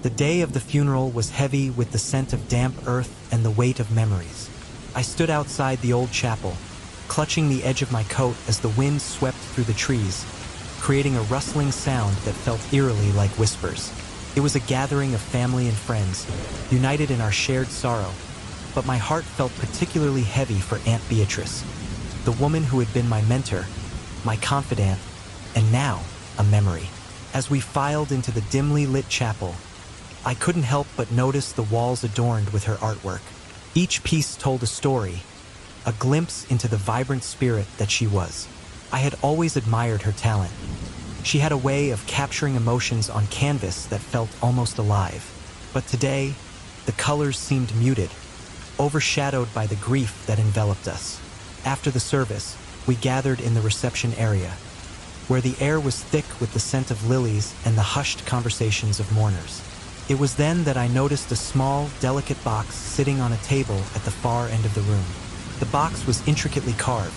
The day of the funeral was heavy with the scent of damp earth and the weight of memories. I stood outside the old chapel, clutching the edge of my coat as the wind swept through the trees, creating a rustling sound that felt eerily like whispers. It was a gathering of family and friends, united in our shared sorrow, but my heart felt particularly heavy for Aunt Beatrice, the woman who had been my mentor, my confidant, and now a memory. As we filed into the dimly lit chapel, I couldn't help but notice the walls adorned with her artwork. Each piece told a story, a glimpse into the vibrant spirit that she was. I had always admired her talent. She had a way of capturing emotions on canvas that felt almost alive. But today, the colors seemed muted, overshadowed by the grief that enveloped us. After the service, we gathered in the reception area, where the air was thick with the scent of lilies and the hushed conversations of mourners. It was then that I noticed a small, delicate box sitting on a table at the far end of the room. The box was intricately carved,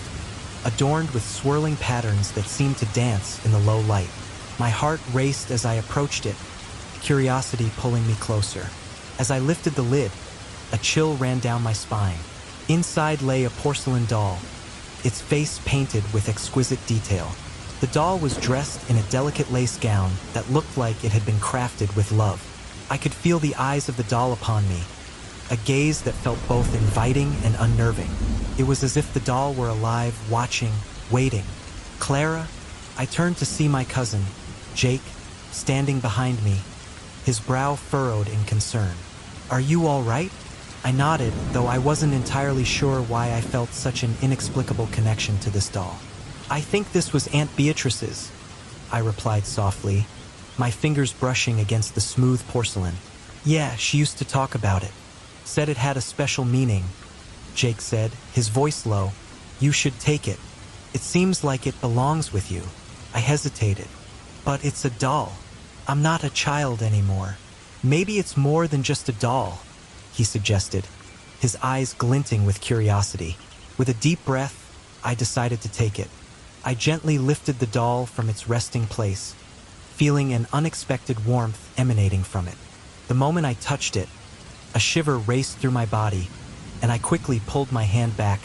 adorned with swirling patterns that seemed to dance in the low light. My heart raced as I approached it, curiosity pulling me closer. As I lifted the lid, a chill ran down my spine. Inside lay a porcelain doll, its face painted with exquisite detail. The doll was dressed in a delicate lace gown that looked like it had been crafted with love. I could feel the eyes of the doll upon me, a gaze that felt both inviting and unnerving. It was as if the doll were alive, watching, waiting. "Clara?" I turned to see my cousin, Jake, standing behind me, his brow furrowed in concern. "Are you all right?" I nodded, though I wasn't entirely sure why I felt such an inexplicable connection to this doll. "I think this was Aunt Beatrice's," I replied softly, my fingers brushing against the smooth porcelain. "Yeah, she used to talk about it. Said it had a special meaning," Jake said, his voice low. "You should take it. It seems like it belongs with you." I hesitated. "But it's a doll. I'm not a child anymore." "Maybe it's more than just a doll," he suggested, his eyes glinting with curiosity. With a deep breath, I decided to take it. I gently lifted the doll from its resting place, feeling an unexpected warmth emanating from it. The moment I touched it, a shiver raced through my body, and I quickly pulled my hand back,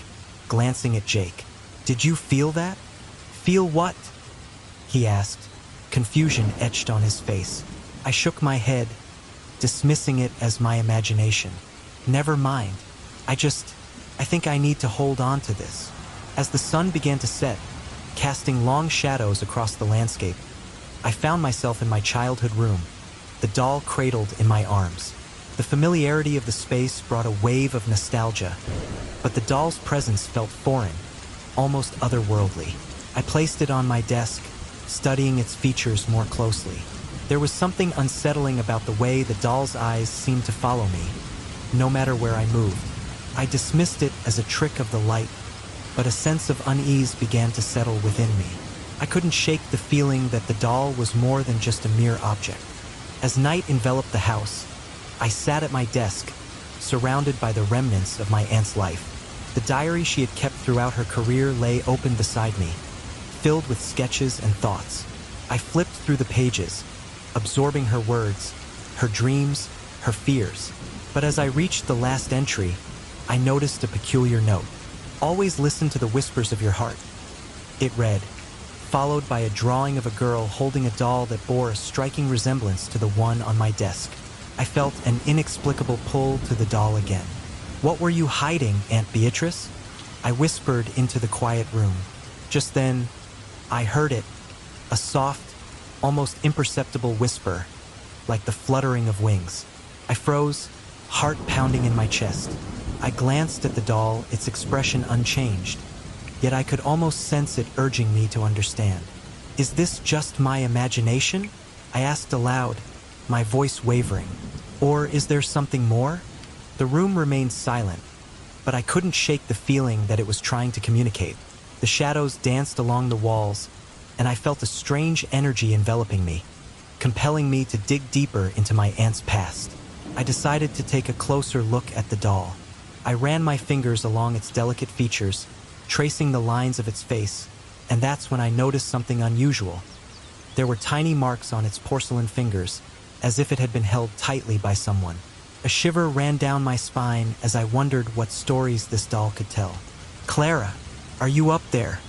glancing at Jake. "Did you feel that?" "Feel what?" he asked, confusion etched on his face. I shook my head, dismissing it as my imagination. "Never mind. I think I need to hold on to this." As the sun began to set, casting long shadows across the landscape, I found myself in my childhood room, the doll cradled in my arms. The familiarity of the space brought a wave of nostalgia, but the doll's presence felt foreign, almost otherworldly. I placed it on my desk, studying its features more closely. There was something unsettling about the way the doll's eyes seemed to follow me, no matter where I moved. I dismissed it as a trick of the light, but a sense of unease began to settle within me. I couldn't shake the feeling that the doll was more than just a mere object. As night enveloped the house, I sat at my desk, surrounded by the remnants of my aunt's life. The diary she had kept throughout her career lay open beside me, filled with sketches and thoughts. I flipped through the pages, absorbing her words, her dreams, her fears. But as I reached the last entry, I noticed a peculiar note. "Always listen to the whispers of your heart," it read, followed by a drawing of a girl holding a doll that bore a striking resemblance to the one on my desk. I felt an inexplicable pull to the doll again. "What were you hiding, Aunt Beatrice?" I whispered into the quiet room. Just then, I heard it, a soft, almost imperceptible whisper, like the fluttering of wings. I froze, heart pounding in my chest. I glanced at the doll, its expression unchanged, yet I could almost sense it urging me to understand. "Is this just my imagination?" I asked aloud, my voice wavering. "Or is there something more?" The room remained silent, but I couldn't shake the feeling that it was trying to communicate. The shadows danced along the walls, and I felt a strange energy enveloping me, compelling me to dig deeper into my aunt's past. I decided to take a closer look at the doll. I ran my fingers along its delicate features, tracing the lines of its face, and that's when I noticed something unusual. There were tiny marks on its porcelain fingers, as if it had been held tightly by someone. A shiver ran down my spine as I wondered what stories this doll could tell. "Clara, are you up there?"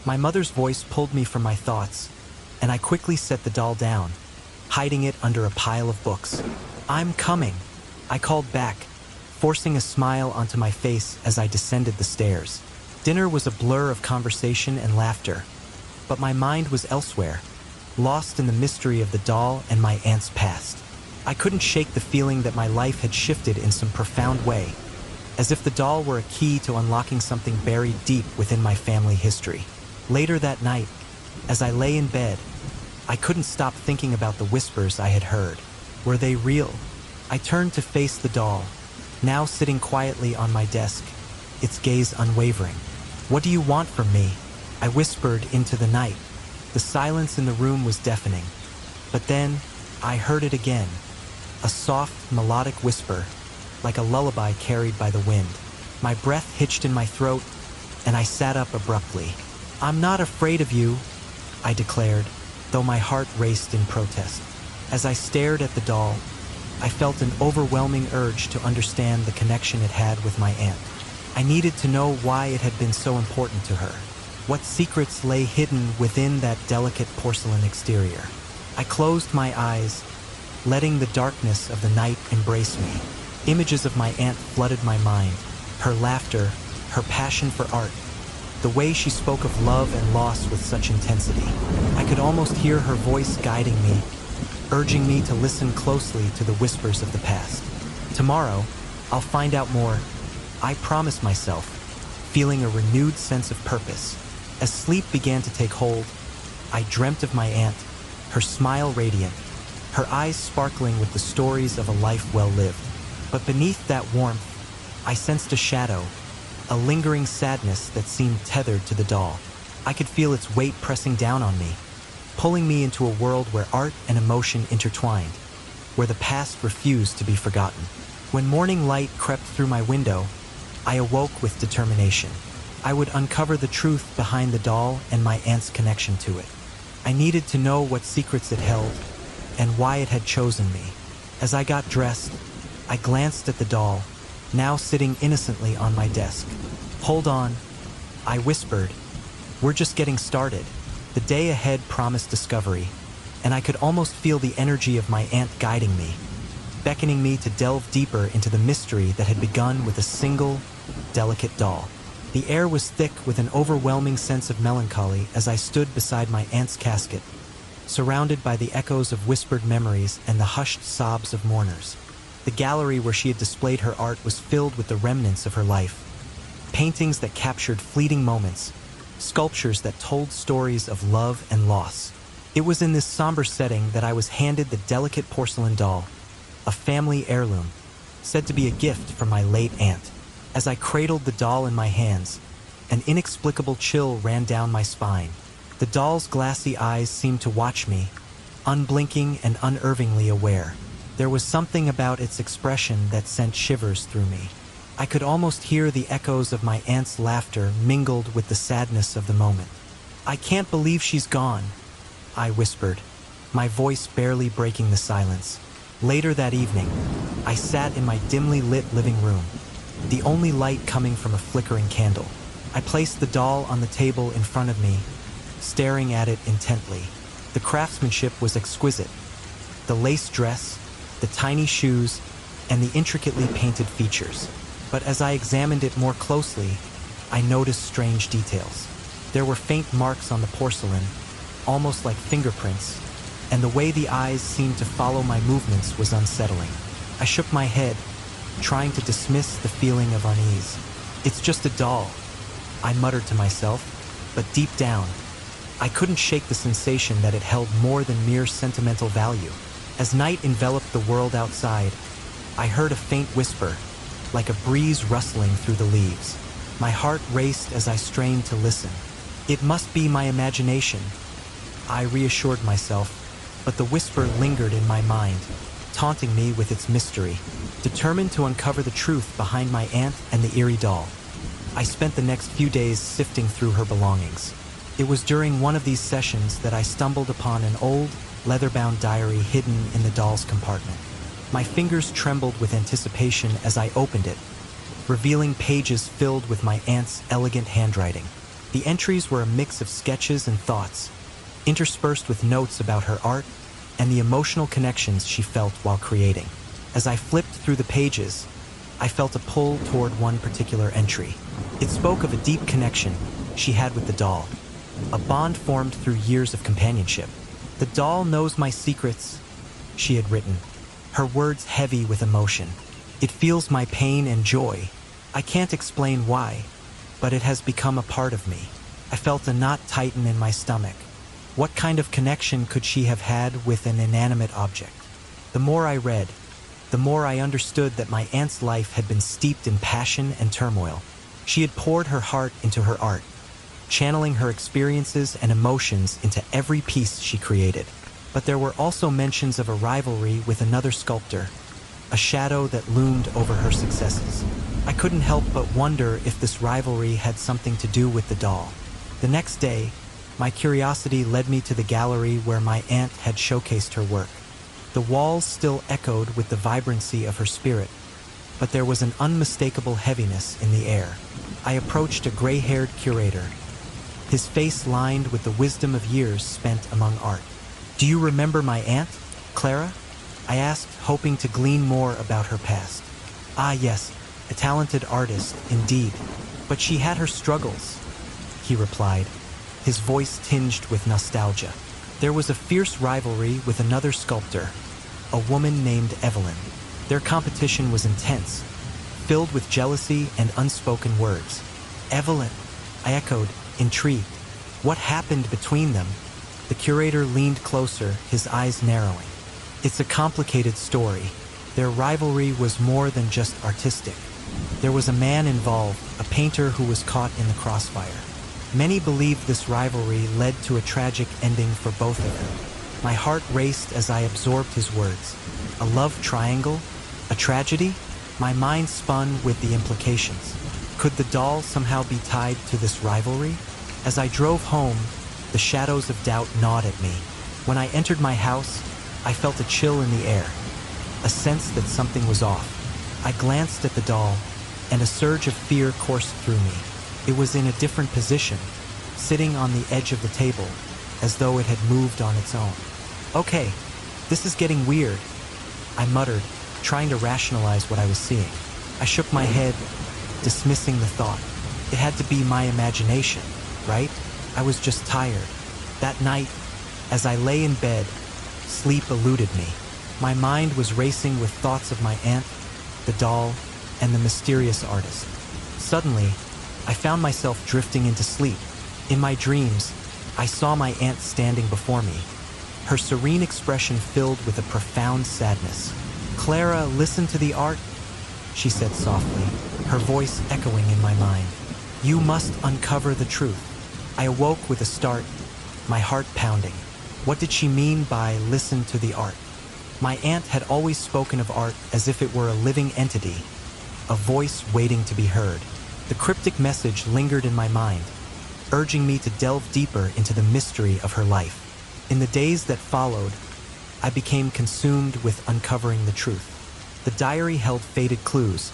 My mother's voice pulled me from my thoughts, and I quickly set the doll down, hiding it under a pile of books. "I'm coming," I called back, forcing a smile onto my face as I descended the stairs. Dinner was a blur of conversation and laughter, but my mind was elsewhere, lost in the mystery of the doll and my aunt's past. I couldn't shake the feeling that my life had shifted in some profound way, as if the doll were a key to unlocking something buried deep within my family history. Later that night, as I lay in bed, I couldn't stop thinking about the whispers I had heard. Were they real? I turned to face the doll, now sitting quietly on my desk, its gaze unwavering. "What do you want from me?" I whispered into the night. The silence in the room was deafening. But then, I heard it again. A soft, melodic whisper, like a lullaby carried by the wind. My breath hitched in my throat, and I sat up abruptly. "I'm not afraid of you," I declared, though my heart raced in protest. As I stared at the doll, I felt an overwhelming urge to understand the connection it had with my aunt. I needed to know why it had been so important to her. What secrets lay hidden within that delicate porcelain exterior? I closed my eyes, letting the darkness of the night embrace me. Images of my aunt flooded my mind, her laughter, her passion for art, the way she spoke of love and loss with such intensity. I could almost hear her voice guiding me, urging me to listen closely to the whispers of the past. "Tomorrow, I'll find out more," I promised myself, feeling a renewed sense of purpose. As sleep began to take hold, I dreamt of my aunt, her smile radiant, her eyes sparkling with the stories of a life well lived. But beneath that warmth, I sensed a shadow, a lingering sadness that seemed tethered to the doll. I could feel its weight pressing down on me, pulling me into a world where art and emotion intertwined, where the past refused to be forgotten. When morning light crept through my window, I awoke with determination. I would uncover the truth behind the doll and my aunt's connection to it. I needed to know what secrets it held and why it had chosen me. As I got dressed, I glanced at the doll, now sitting innocently on my desk. "Hold on," I whispered. "We're just getting started." The day ahead promised discovery, and I could almost feel the energy of my aunt guiding me, beckoning me to delve deeper into the mystery that had begun with a single, delicate doll. The air was thick with an overwhelming sense of melancholy as I stood beside my aunt's casket, surrounded by the echoes of whispered memories and the hushed sobs of mourners. The gallery where she had displayed her art was filled with the remnants of her life. Paintings that captured fleeting moments, sculptures that told stories of love and loss. It was in this somber setting that I was handed the delicate porcelain doll, a family heirloom, said to be a gift from my late aunt. As I cradled the doll in my hands, an inexplicable chill ran down my spine. The doll's glassy eyes seemed to watch me, unblinking and unervingly aware. There was something about its expression that sent shivers through me. I could almost hear the echoes of my aunt's laughter mingled with the sadness of the moment. "I can't believe she's gone," I whispered, my voice barely breaking the silence. Later that evening, I sat in my dimly lit living room, the only light coming from a flickering candle. I placed the doll on the table in front of me, staring at it intently. The craftsmanship was exquisite. The lace dress, the tiny shoes, and the intricately painted features. But as I examined it more closely, I noticed strange details. There were faint marks on the porcelain, almost like fingerprints, and the way the eyes seemed to follow my movements was unsettling. I shook my head, trying to dismiss the feeling of unease. "It's just a doll," I muttered to myself, but deep down, I couldn't shake the sensation that it held more than mere sentimental value. As night enveloped the world outside, I heard a faint whisper, like a breeze rustling through the leaves. My heart raced as I strained to listen. It must be my imagination, I reassured myself, but the whisper lingered in my mind, taunting me with its mystery. Determined to uncover the truth behind my aunt and the eerie doll, I spent the next few days sifting through her belongings. It was during one of these sessions that I stumbled upon an old, leather-bound diary hidden in the doll's compartment. My fingers trembled with anticipation as I opened it, revealing pages filled with my aunt's elegant handwriting. The entries were a mix of sketches and thoughts, interspersed with notes about her art and the emotional connections she felt while creating. As I flipped through the pages, I felt a pull toward one particular entry. It spoke of a deep connection she had with the doll, a bond formed through years of companionship. "The doll knows my secrets," she had written, her words heavy with emotion. "It feels my pain and joy. I can't explain why, but it has become a part of me." I felt a knot tighten in my stomach. What kind of connection could she have had with an inanimate object? The more I read, the more I understood that my aunt's life had been steeped in passion and turmoil. She had poured her heart into her art, channeling her experiences and emotions into every piece she created. But there were also mentions of a rivalry with another sculptor, a shadow that loomed over her successes. I couldn't help but wonder if this rivalry had something to do with the doll. The next day, my curiosity led me to the gallery where my aunt had showcased her work. The walls still echoed with the vibrancy of her spirit, but there was an unmistakable heaviness in the air. I approached a gray-haired curator, his face lined with the wisdom of years spent among art. "Do you remember my aunt, Clara?" I asked, hoping to glean more about her past. "Ah, yes, a talented artist, indeed. But she had her struggles," he replied, his voice tinged with nostalgia. "There was a fierce rivalry with another sculptor, a woman named Evelyn. Their competition was intense, filled with jealousy and unspoken words." "Evelyn," I echoed, intrigued. "What happened between them?" The curator leaned closer, his eyes narrowing. "It's a complicated story. Their rivalry was more than just artistic. There was a man involved, a painter who was caught in the crossfire. Many believe this rivalry led to a tragic ending for both of them." My heart raced as I absorbed his words. A love triangle? A tragedy? My mind spun with the implications. Could the doll somehow be tied to this rivalry? As I drove home, the shadows of doubt gnawed at me. When I entered my house, I felt a chill in the air, a sense that something was off. I glanced at the doll, and a surge of fear coursed through me. It was in a different position, sitting on the edge of the table, as though it had moved on its own. "Okay, this is getting weird," I muttered, trying to rationalize what I was seeing. I shook my head, dismissing the thought. It had to be my imagination, right? I was just tired. That night, as I lay in bed, sleep eluded me. My mind was racing with thoughts of my aunt, the doll, and the mysterious artist. Suddenly, I found myself drifting into sleep. In my dreams, I saw my aunt standing before me, her serene expression filled with a profound sadness. "Clara, listen to the art," she said softly, her voice echoing in my mind. "You must uncover the truth." I awoke with a start, my heart pounding. What did she mean by "listen to the art"? My aunt had always spoken of art as if it were a living entity, a voice waiting to be heard. The cryptic message lingered in my mind, urging me to delve deeper into the mystery of her life. In the days that followed, I became consumed with uncovering the truth. The diary held faded clues,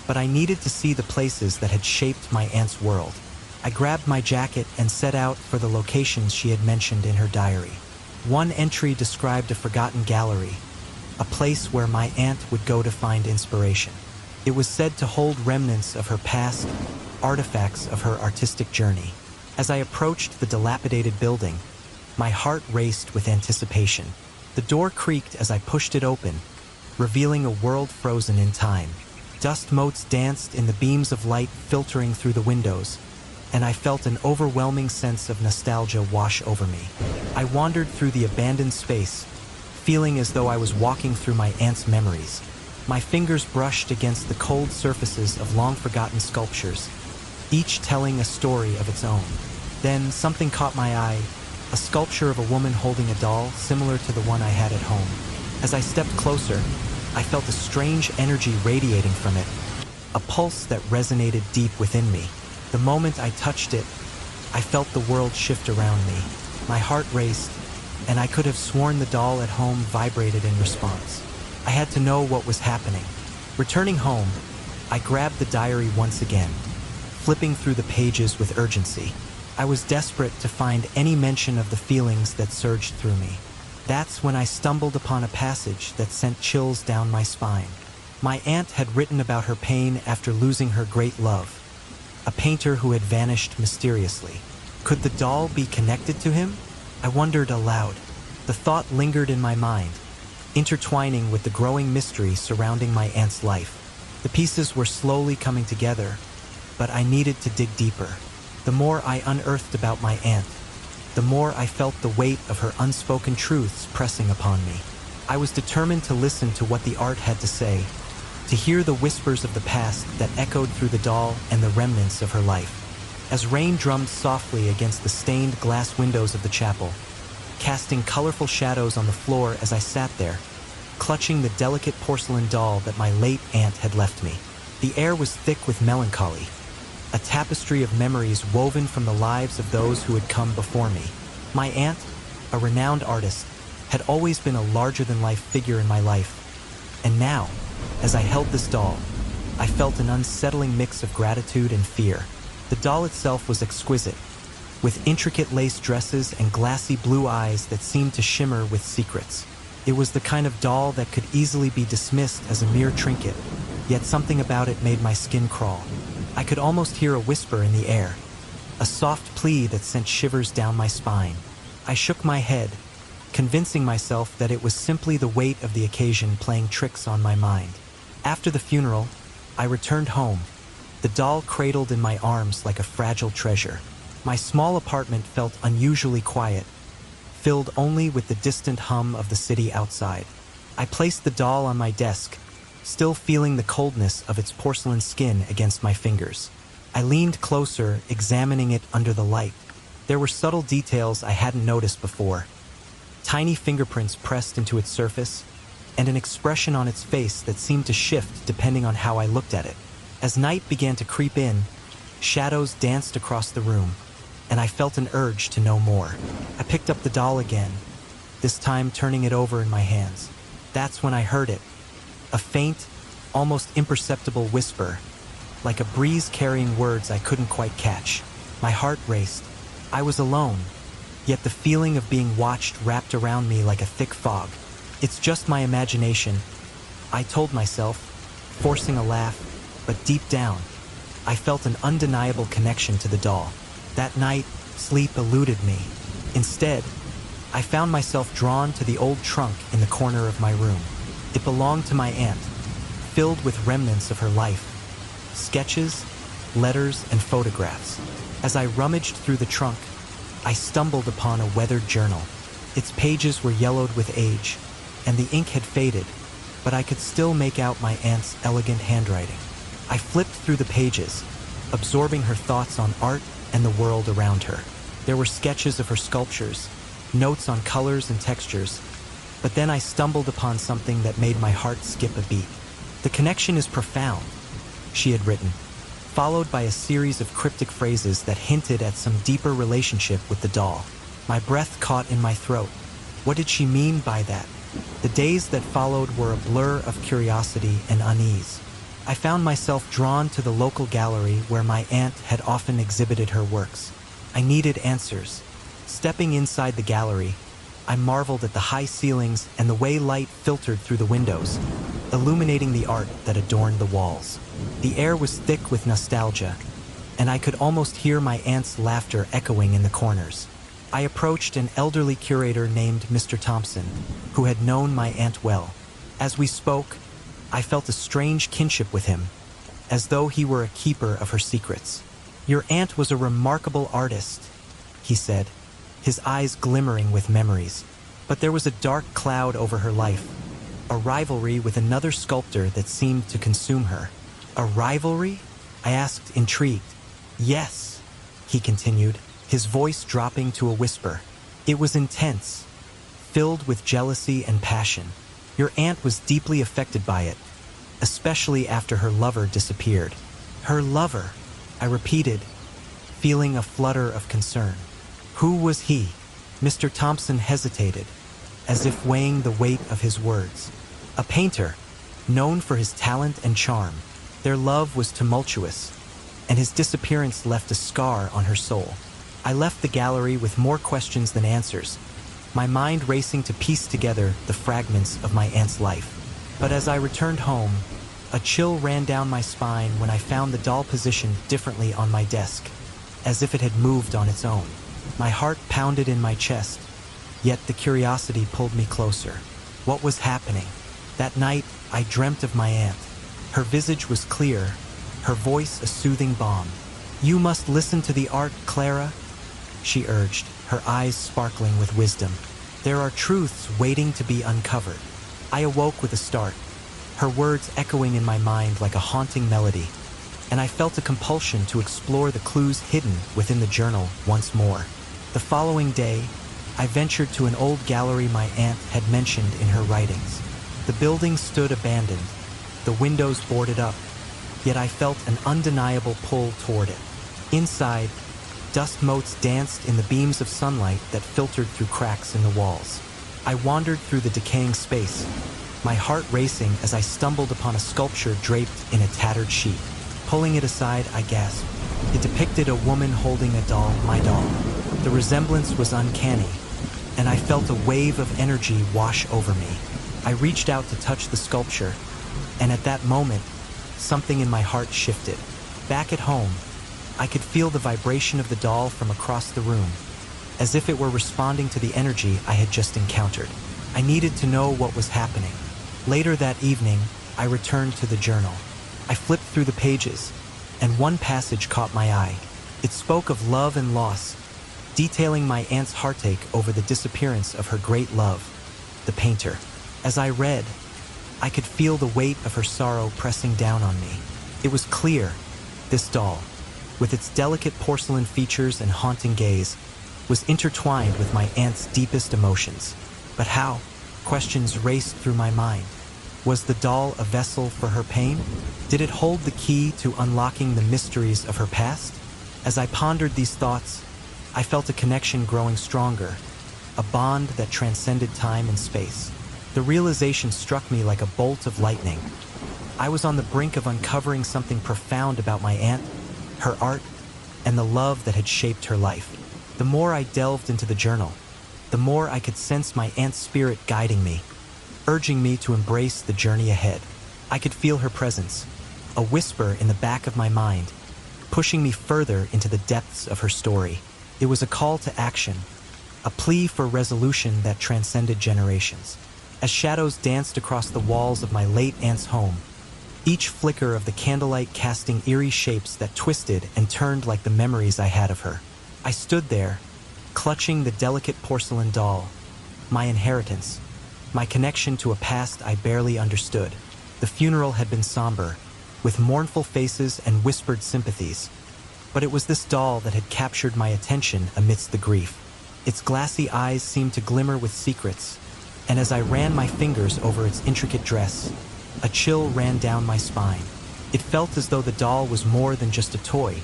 but I needed to see the places that had shaped my aunt's world. I grabbed my jacket and set out for the locations she had mentioned in her diary. One entry described a forgotten gallery, a place where my aunt would go to find inspiration. It was said to hold remnants of her past, artifacts of her artistic journey. As I approached the dilapidated building, my heart raced with anticipation. The door creaked as I pushed it open, revealing a world frozen in time. Dust motes danced in the beams of light filtering through the windows, and I felt an overwhelming sense of nostalgia wash over me. I wandered through the abandoned space, feeling as though I was walking through my aunt's memories. My fingers brushed against the cold surfaces of long-forgotten sculptures, each telling a story of its own. Then something caught my eye, a sculpture of a woman holding a doll similar to the one I had at home. As I stepped closer, I felt a strange energy radiating from it, a pulse that resonated deep within me. The moment I touched it, I felt the world shift around me. My heart raced, and I could have sworn the doll at home vibrated in response. I had to know what was happening. Returning home, I grabbed the diary once again, flipping through the pages with urgency. I was desperate to find any mention of the feelings that surged through me. That's when I stumbled upon a passage that sent chills down my spine. My aunt had written about her pain after losing her great love, a painter who had vanished mysteriously. Could the doll be connected to him? I wondered aloud. The thought lingered in my mind, intertwining with the growing mystery surrounding my aunt's life. The pieces were slowly coming together, but I needed to dig deeper. The more I unearthed about my aunt, the more I felt the weight of her unspoken truths pressing upon me. I was determined to listen to what the art had to say, to hear the whispers of the past that echoed through the doll and the remnants of her life. As rain drummed softly against the stained glass windows of the chapel, casting colorful shadows on the floor as I sat there, clutching the delicate porcelain doll that my late aunt had left me. The air was thick with melancholy, a tapestry of memories woven from the lives of those who had come before me. My aunt, a renowned artist, had always been a larger-than-life figure in my life. And now, as I held this doll, I felt an unsettling mix of gratitude and fear. The doll itself was exquisite, with intricate lace dresses and glassy blue eyes that seemed to shimmer with secrets. It was the kind of doll that could easily be dismissed as a mere trinket, yet something about it made my skin crawl. I could almost hear a whisper in the air, a soft plea that sent shivers down my spine. I shook my head, convincing myself that it was simply the weight of the occasion playing tricks on my mind. After the funeral, I returned home, the doll cradled in my arms like a fragile treasure. My small apartment felt unusually quiet, filled only with the distant hum of the city outside. I placed the doll on my desk, still feeling the coldness of its porcelain skin against my fingers. I leaned closer, examining it under the light. There were subtle details I hadn't noticed before. Tiny fingerprints pressed into its surface, and an expression on its face that seemed to shift depending on how I looked at it. As night began to creep in, shadows danced across the room, and I felt an urge to know more. I picked up the doll again, this time turning it over in my hands. That's when I heard it. A faint, almost imperceptible whisper, like a breeze carrying words I couldn't quite catch. My heart raced. I was alone, yet the feeling of being watched wrapped around me like a thick fog. It's just my imagination, I told myself, forcing a laugh, but deep down, I felt an undeniable connection to the doll. That night, sleep eluded me. Instead, I found myself drawn to the old trunk in the corner of my room. It belonged to my aunt, filled with remnants of her life, sketches, letters, and photographs. As I rummaged through the trunk, I stumbled upon a weathered journal. Its pages were yellowed with age, and the ink had faded, but I could still make out my aunt's elegant handwriting. I flipped through the pages, absorbing her thoughts on art and the world around her. There were sketches of her sculptures, notes on colors and textures, but then I stumbled upon something that made my heart skip a beat. "The connection is profound," she had written, followed by a series of cryptic phrases that hinted at some deeper relationship with the doll. My breath caught in my throat. What did she mean by that? The days that followed were a blur of curiosity and unease. I found myself drawn to the local gallery where my aunt had often exhibited her works. I needed answers. Stepping inside the gallery, I marveled at the high ceilings and the way light filtered through the windows, illuminating the art that adorned the walls. The air was thick with nostalgia, and I could almost hear my aunt's laughter echoing in the corners. I approached an elderly curator named Mr. Thompson, who had known my aunt well. As we spoke, I felt a strange kinship with him, as though he were a keeper of her secrets. "Your aunt was a remarkable artist," he said, his eyes glimmering with memories. But there was a dark cloud over her life, a rivalry with another sculptor that seemed to consume her. "A rivalry?" I asked, intrigued. "Yes," he continued, his voice dropping to a whisper. "It was intense, filled with jealousy and passion. Your aunt was deeply affected by it, especially after her lover disappeared." "Her lover," I repeated, feeling a flutter of concern. "Who was he?" Mr. Thompson hesitated, as if weighing the weight of his words. A painter, known for his talent and charm, their love was tumultuous, and his disappearance left a scar on her soul. I left the gallery with more questions than answers, my mind racing to piece together the fragments of my aunt's life. But as I returned home, a chill ran down my spine when I found the doll positioned differently on my desk, as if it had moved on its own. My heart pounded in my chest, yet the curiosity pulled me closer. What was happening? That night, I dreamt of my aunt. Her visage was clear, her voice a soothing balm. "You must listen to the art, Clara," she urged, her eyes sparkling with wisdom. "There are truths waiting to be uncovered." I awoke with a start, her words echoing in my mind like a haunting melody, and I felt a compulsion to explore the clues hidden within the journal once more. The following day, I ventured to an old gallery my aunt had mentioned in her writings. The building stood abandoned, the windows boarded up, yet I felt an undeniable pull toward it. Inside, dust motes danced in the beams of sunlight that filtered through cracks in the walls. I wandered through the decaying space, my heart racing as I stumbled upon a sculpture draped in a tattered sheet. Pulling it aside, I gasped. It depicted a woman holding a doll, my doll. The resemblance was uncanny, and I felt a wave of energy wash over me. I reached out to touch the sculpture, and at that moment, something in my heart shifted. Back at home, I could feel the vibration of the doll from across the room, as if it were responding to the energy I had just encountered. I needed to know what was happening. Later that evening, I returned to the journal. I flipped through the pages, and one passage caught my eye. It spoke of love and loss, detailing my aunt's heartache over the disappearance of her great love, the painter. As I read, I could feel the weight of her sorrow pressing down on me. It was clear, this doll, with its delicate porcelain features and haunting gaze, was intertwined with my aunt's deepest emotions. But how? Questions raced through my mind. Was the doll a vessel for her pain? Did it hold the key to unlocking the mysteries of her past? As I pondered these thoughts, I felt a connection growing stronger, a bond that transcended time and space. The realization struck me like a bolt of lightning. I was on the brink of uncovering something profound about my aunt, her art, and the love that had shaped her life. The more I delved into the journal, the more I could sense my aunt's spirit guiding me, urging me to embrace the journey ahead. I could feel her presence, a whisper in the back of my mind, pushing me further into the depths of her story. It was a call to action, a plea for resolution that transcended generations. As shadows danced across the walls of my late aunt's home, each flicker of the candlelight casting eerie shapes that twisted and turned like the memories I had of her. I stood there, clutching the delicate porcelain doll, my inheritance, my connection to a past I barely understood. The funeral had been somber, with mournful faces and whispered sympathies, but it was this doll that had captured my attention amidst the grief. Its glassy eyes seemed to glimmer with secrets, and as I ran my fingers over its intricate dress, a chill ran down my spine. It felt as though the doll was more than just a toy.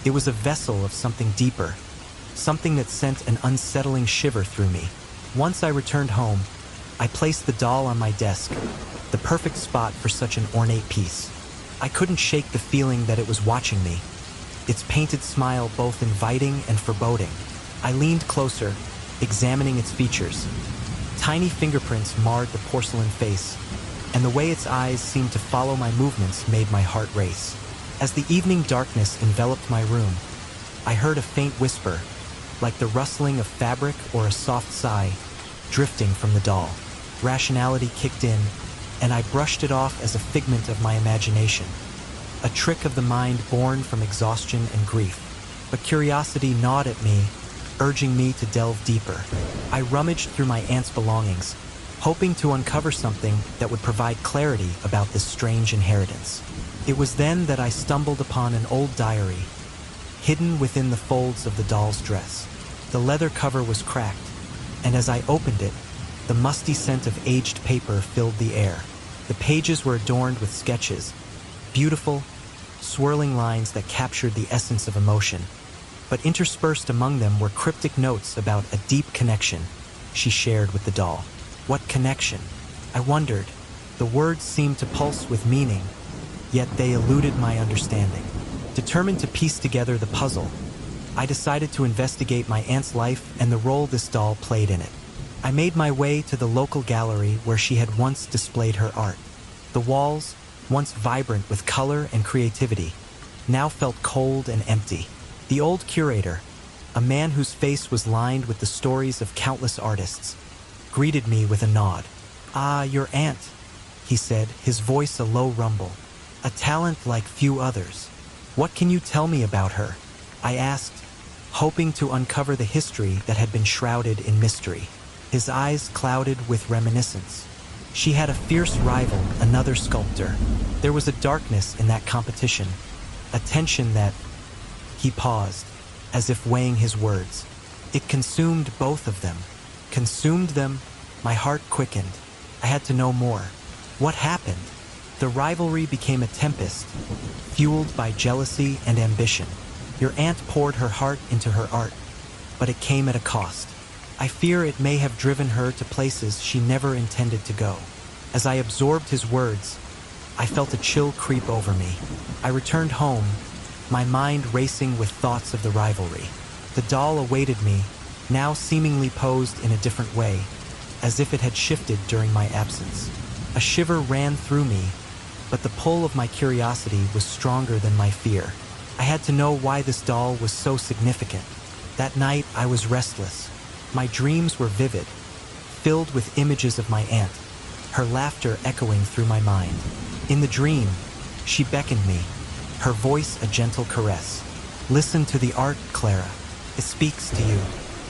It was a vessel of something deeper, something that sent an unsettling shiver through me. Once I returned home, I placed the doll on my desk, the perfect spot for such an ornate piece. I couldn't shake the feeling that it was watching me, its painted smile both inviting and foreboding. I leaned closer, examining its features. Tiny fingerprints marred the porcelain face, and the way its eyes seemed to follow my movements made my heart race. As the evening darkness enveloped my room, I heard a faint whisper, like the rustling of fabric or a soft sigh, drifting from the doll. Rationality kicked in, and I brushed it off as a figment of my imagination, a trick of the mind born from exhaustion and grief. But curiosity gnawed at me, urging me to delve deeper. I rummaged through my aunt's belongings, hoping to uncover something that would provide clarity about this strange inheritance. It was then that I stumbled upon an old diary, hidden within the folds of the doll's dress. The leather cover was cracked, and as I opened it, the musty scent of aged paper filled the air. The pages were adorned with sketches, beautiful, swirling lines that captured the essence of emotion. but interspersed among them were cryptic notes about a deep connection she shared with the doll. What connection? I wondered. The words seemed to pulse with meaning, yet they eluded my understanding. Determined to piece together the puzzle, I decided to investigate my aunt's life and the role this doll played in it. I made my way to the local gallery where she had once displayed her art. The walls, once vibrant with color and creativity, now felt cold and empty. The old curator, a man whose face was lined with the stories of countless artists, greeted me with a nod. "Ah, your aunt," he said, his voice a low rumble. "A talent like few others. What can you tell me about her?" I asked, hoping to uncover the history that had been shrouded in mystery. His eyes clouded with reminiscence. She had a fierce rival, another sculptor. There was a darkness in that competition, a tension that... He paused, as if weighing his words. It consumed both of them. Consumed them, my heart quickened. I had to know more. What happened? The rivalry became a tempest, fueled by jealousy and ambition. Your aunt poured her heart into her art, but it came at a cost. I fear it may have driven her to places she never intended to go. As I absorbed his words, I felt a chill creep over me. I returned home, my mind racing with thoughts of the rivalry. The doll awaited me, now seemingly posed in a different way, as if it had shifted during my absence. A shiver ran through me, but the pull of my curiosity was stronger than my fear. I had to know why this doll was so significant. That night, I was restless. My dreams were vivid, filled with images of my aunt, her laughter echoing through my mind. In the dream, she beckoned me, her voice a gentle caress. "Listen to the art, Clara. It speaks to you."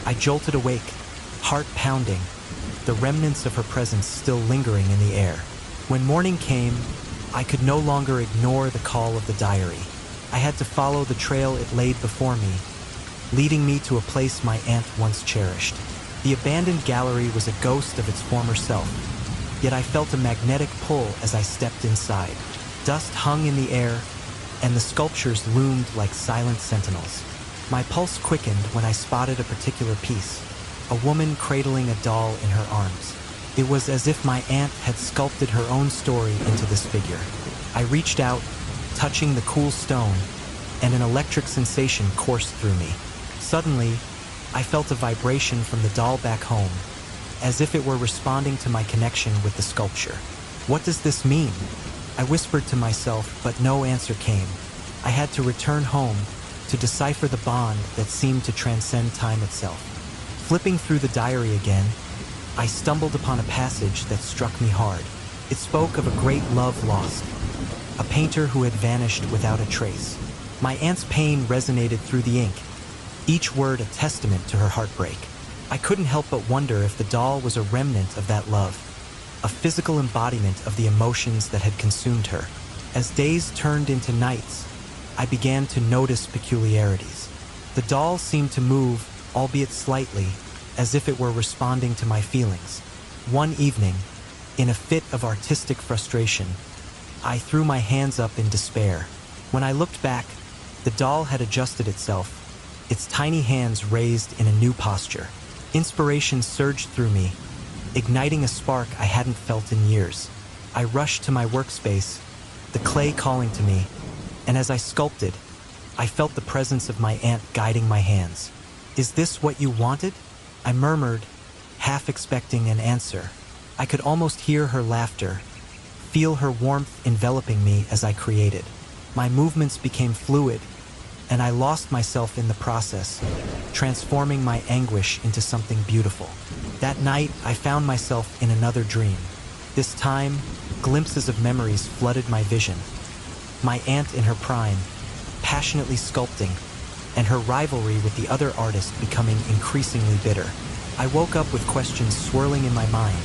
I jolted awake, heart pounding, the remnants of her presence still lingering in the air. When morning came, I could no longer ignore the call of the diary. I had to follow the trail it laid before me, leading me to a place my aunt once cherished. The abandoned gallery was a ghost of its former self, yet I felt a magnetic pull as I stepped inside. Dust hung in the air, and the sculptures loomed like silent sentinels. My pulse quickened when I spotted a particular piece, a woman cradling a doll in her arms. It was as if my aunt had sculpted her own story into this figure. I reached out, touching the cool stone, and an electric sensation coursed through me. Suddenly, I felt a vibration from the doll back home, as if it were responding to my connection with the sculpture. What does this mean? I whispered to myself, but no answer came. I had to return home to decipher the bond that seemed to transcend time itself. Flipping through the diary again, I stumbled upon a passage that struck me hard. It spoke of a great love lost, a painter who had vanished without a trace. My aunt's pain resonated through the ink, each word a testament to her heartbreak. I couldn't help but wonder if the doll was a remnant of that love, a physical embodiment of the emotions that had consumed her. As days turned into nights, I began to notice peculiarities. The doll seemed to move, albeit slightly, as if it were responding to my feelings. One evening, in a fit of artistic frustration, I threw my hands up in despair. When I looked back, the doll had adjusted itself, its tiny hands raised in a new posture. Inspiration surged through me, igniting a spark I hadn't felt in years. I rushed to my workspace, the clay calling to me, and as I sculpted, I felt the presence of my aunt guiding my hands. "Is this what you wanted?" I murmured, half expecting an answer. I could almost hear her laughter, feel her warmth enveloping me as I created. My movements became fluid, and I lost myself in the process, transforming my anguish into something beautiful. That night, I found myself in another dream. This time, glimpses of memories flooded my vision. My aunt in her prime, passionately sculpting, and her rivalry with the other artist becoming increasingly bitter. I woke up with questions swirling in my mind,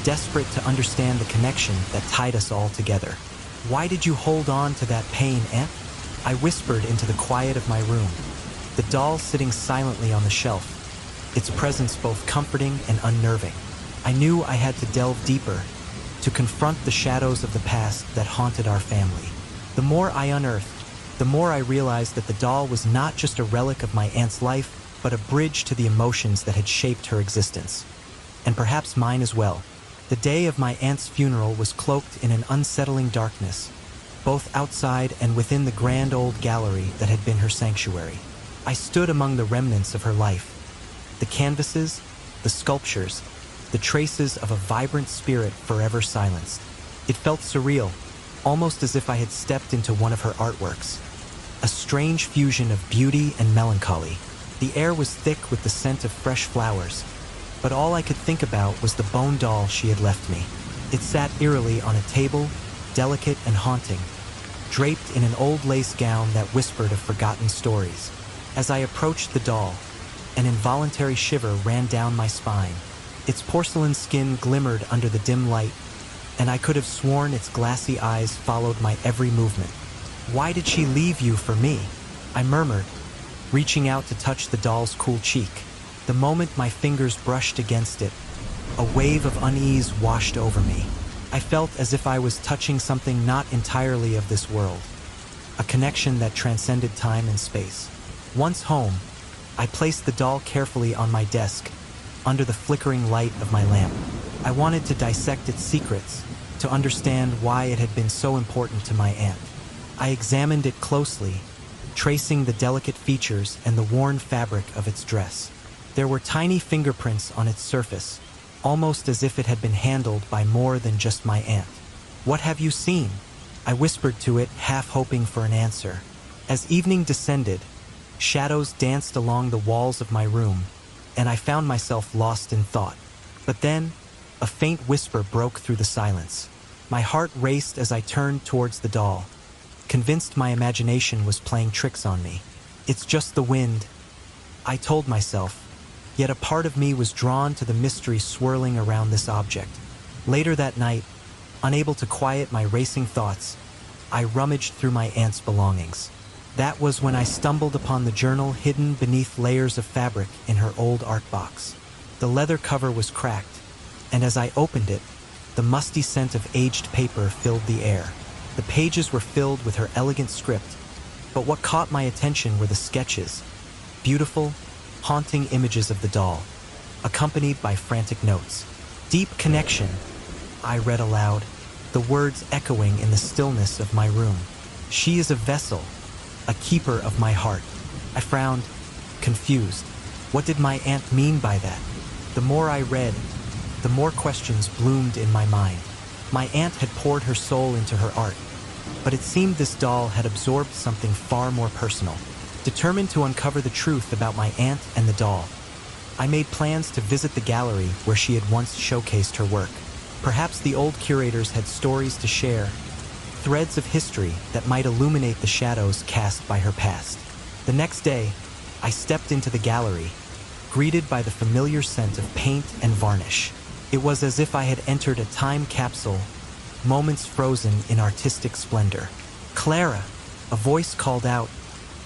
desperate to understand the connection that tied us all together. "Why did you hold on to that pain, Aunt?" I whispered into the quiet of my room, the doll sitting silently on the shelf, its presence both comforting and unnerving. I knew I had to delve deeper, to confront the shadows of the past that haunted our family. The more I unearthed, the more I realized that the doll was not just a relic of my aunt's life, but a bridge to the emotions that had shaped her existence. And perhaps mine as well. The day of my aunt's funeral was cloaked in an unsettling darkness, both outside and within the grand old gallery that had been her sanctuary. I stood among the remnants of her life. The canvases, the sculptures, the traces of a vibrant spirit forever silenced. It felt surreal, almost as if I had stepped into one of her artworks. A strange fusion of beauty and melancholy. The air was thick with the scent of fresh flowers, but all I could think about was the bone doll she had left me. It sat eerily on a table, delicate and haunting, draped in an old lace gown that whispered of forgotten stories. As I approached the doll, an involuntary shiver ran down my spine. Its porcelain skin glimmered under the dim light, and I could have sworn its glassy eyes followed my every movement. "Why did she leave you for me?" I murmured, reaching out to touch the doll's cool cheek. The moment my fingers brushed against it, a wave of unease washed over me. I felt as if I was touching something not entirely of this world, a connection that transcended time and space. Once home, I placed the doll carefully on my desk, under the flickering light of my lamp. I wanted to dissect its secrets, to understand why it had been so important to my aunt. I examined it closely, tracing the delicate features and the worn fabric of its dress. There were tiny fingerprints on its surface, almost as if it had been handled by more than just my aunt. "What have you seen?" I whispered to it, half hoping for an answer. As evening descended, shadows danced along the walls of my room, and I found myself lost in thought. But then, a faint whisper broke through the silence. My heart raced as I turned towards the doll, convinced my imagination was playing tricks on me. "It's just the wind," I told myself, yet a part of me was drawn to the mystery swirling around this object. Later that night, unable to quiet my racing thoughts, I rummaged through my aunt's belongings. That was when I stumbled upon the journal hidden beneath layers of fabric in her old art box. The leather cover was cracked, and as I opened it, the musty scent of aged paper filled the air. The pages were filled with her elegant script, but what caught my attention were the sketches, beautiful, haunting images of the doll, accompanied by frantic notes. "Deep connection," I read aloud, the words echoing in the stillness of my room. "She is a vessel, a keeper of my heart." I frowned, confused. What did my aunt mean by that? The more I read, the more questions bloomed in my mind. My aunt had poured her soul into her art, but it seemed this doll had absorbed something far more personal. Determined to uncover the truth about my aunt and the doll, I made plans to visit the gallery where she had once showcased her work. Perhaps the old curators had stories to share, threads of history that might illuminate the shadows cast by her past. The next day, I stepped into the gallery, greeted by the familiar scent of paint and varnish. It was as if I had entered a time capsule, moments frozen in artistic splendor. "Clara!" a voice called out,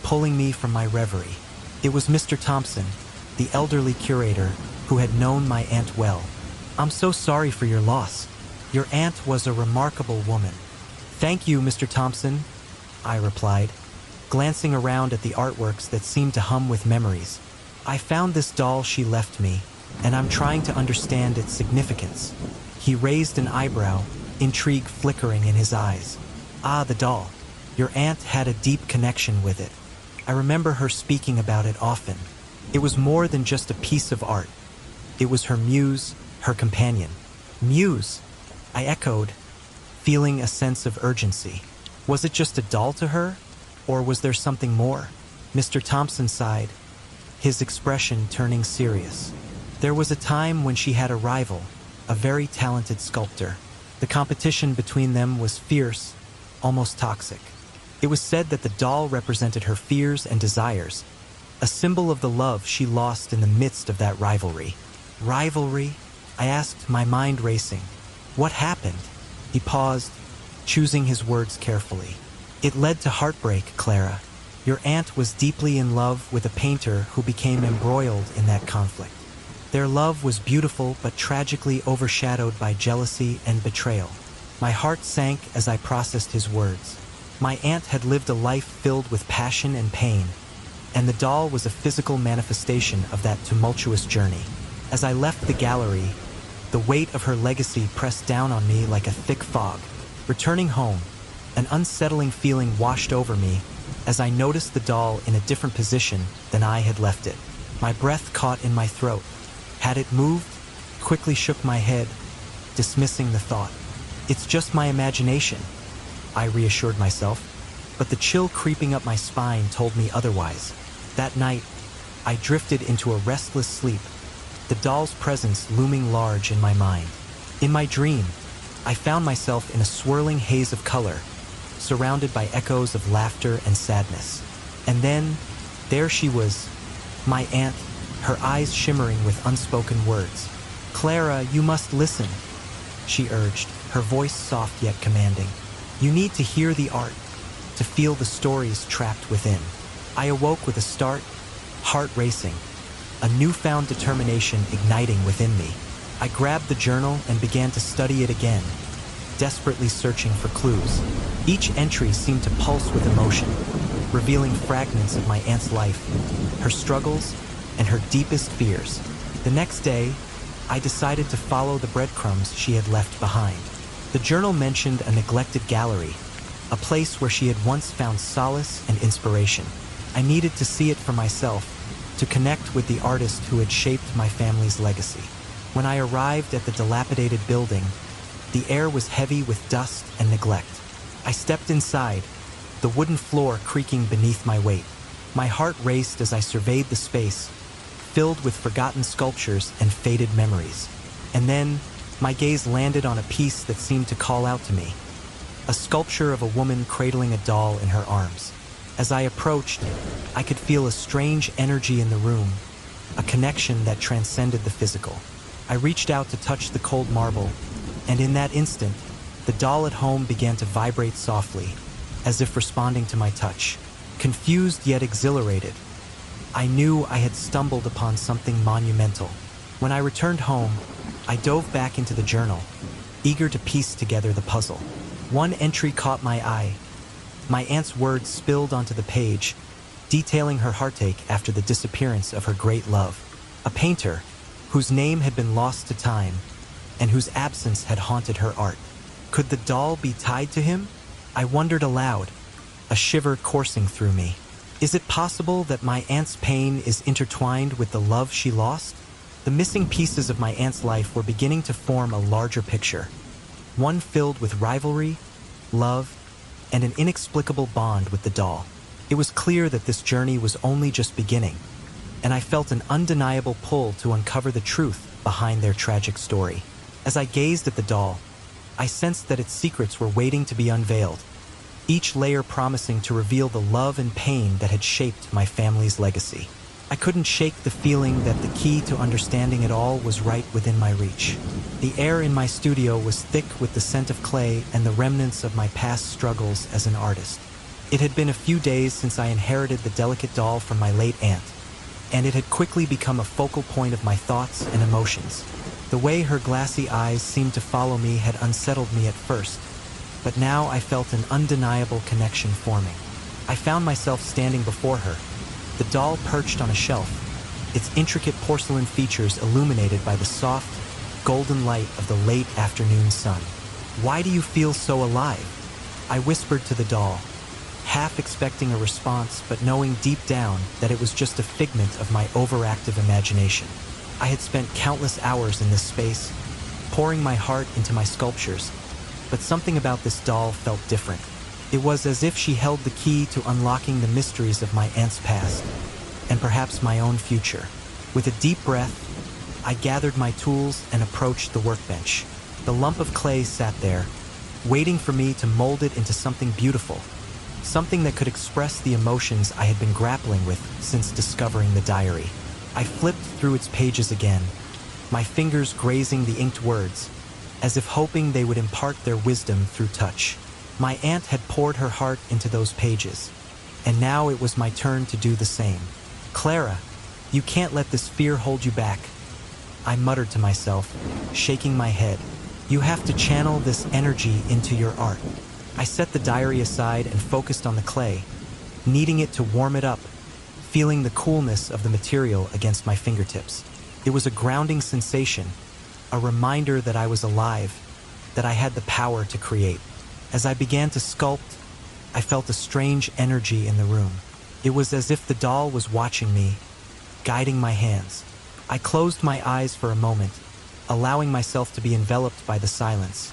pulling me from my reverie. It was Mr. Thompson, the elderly curator who had known my aunt well. "I'm so sorry for your loss. Your aunt was a remarkable woman." "Thank you, Mr. Thompson," I replied, glancing around at the artworks that seemed to hum with memories. "I found this doll she left me, and I'm trying to understand its significance." He raised an eyebrow, intrigue flickering in his eyes. "Ah, the doll. Your aunt had a deep connection with it. I remember her speaking about it often. It was more than just a piece of art. It was her muse, her companion." "Muse?" I echoed, feeling a sense of urgency. Was it just a doll to her, or was there something more? Mr. Thompson sighed, his expression turning serious. "There was a time when she had a rival, a very talented sculptor. The competition between them was fierce, almost toxic. It was said that the doll represented her fears and desires, a symbol of the love she lost in the midst of that rivalry." "Rivalry?" I asked, my mind racing. "What happened?" He paused, choosing his words carefully. "It led to heartbreak, Clara. Your aunt was deeply in love with a painter who became embroiled in that conflict. Their love was beautiful but tragically overshadowed by jealousy and betrayal." My heart sank as I processed his words. My aunt had lived a life filled with passion and pain, and the doll was a physical manifestation of that tumultuous journey. As I left the gallery, the weight of her legacy pressed down on me like a thick fog. Returning home, an unsettling feeling washed over me as I noticed the doll in a different position than I had left it. My breath caught in my throat. Had it moved? Quickly shook my head, dismissing the thought. It's just my imagination, I reassured myself, but the chill creeping up my spine told me otherwise. That night, I drifted into a restless sleep, the doll's presence looming large in my mind. In my dream, I found myself in a swirling haze of color, surrounded by echoes of laughter and sadness. And then, there she was, my aunt, her eyes shimmering with unspoken words. "Clara, you must listen," she urged, her voice soft yet commanding. "You need to hear the art, to feel the stories trapped within." I awoke with a start, heart racing, a newfound determination igniting within me. I grabbed the journal and began to study it again, desperately searching for clues. Each entry seemed to pulse with emotion, revealing fragments of my aunt's life, her struggles, and her deepest fears. The next day, I decided to follow the breadcrumbs she had left behind. The journal mentioned a neglected gallery, a place where she had once found solace and inspiration. I needed to see it for myself, to connect with the artist who had shaped my family's legacy. When I arrived at the dilapidated building, the air was heavy with dust and neglect. I stepped inside, the wooden floor creaking beneath my weight. My heart raced as I surveyed the space, filled with forgotten sculptures and faded memories. And then, my gaze landed on a piece that seemed to call out to me, a sculpture of a woman cradling a doll in her arms. As I approached, I could feel a strange energy in the room, a connection that transcended the physical. I reached out to touch the cold marble, and in that instant, the doll at home began to vibrate softly, as if responding to my touch. Confused yet exhilarated, I knew I had stumbled upon something monumental. When I returned home, I dove back into the journal, eager to piece together the puzzle. One entry caught my eye. My aunt's words spilled onto the page, detailing her heartache after the disappearance of her great love. A painter, whose name had been lost to time, and whose absence had haunted her art. Could the doll be tied to him? I wondered aloud, a shiver coursing through me. Is it possible that my aunt's pain is intertwined with the love she lost? The missing pieces of my aunt's life were beginning to form a larger picture, one filled with rivalry, love, and an inexplicable bond with the doll. It was clear that this journey was only just beginning, and I felt an undeniable pull to uncover the truth behind their tragic story. As I gazed at the doll, I sensed that its secrets were waiting to be unveiled, each layer promising to reveal the love and pain that had shaped my family's legacy. I couldn't shake the feeling that the key to understanding it all was right within my reach. The air in my studio was thick with the scent of clay and the remnants of my past struggles as an artist. It had been a few days since I inherited the delicate doll from my late aunt, and it had quickly become a focal point of my thoughts and emotions. The way her glassy eyes seemed to follow me had unsettled me at first, but now I felt an undeniable connection forming. I found myself standing before her, the doll perched on a shelf, its intricate porcelain features illuminated by the soft, golden light of the late afternoon sun. "Why do you feel so alive?" I whispered to the doll, half expecting a response but knowing deep down that it was just a figment of my overactive imagination. I had spent countless hours in this space, pouring my heart into my sculptures, but something about this doll felt different. It was as if she held the key to unlocking the mysteries of my aunt's past, and perhaps my own future. With a deep breath, I gathered my tools and approached the workbench. The lump of clay sat there, waiting for me to mold it into something beautiful, something that could express the emotions I had been grappling with since discovering the diary. I flipped through its pages again, my fingers grazing the inked words, as if hoping they would impart their wisdom through touch. My aunt had poured her heart into those pages, and now it was my turn to do the same. "Clara, you can't let this fear hold you back," I muttered to myself, shaking my head. "You have to channel this energy into your art." I set the diary aside and focused on the clay, kneading it to warm it up, feeling the coolness of the material against my fingertips. It was a grounding sensation, a reminder that I was alive, that I had the power to create. As I began to sculpt, I felt a strange energy in the room. It was as if the doll was watching me, guiding my hands. I closed my eyes for a moment, allowing myself to be enveloped by the silence.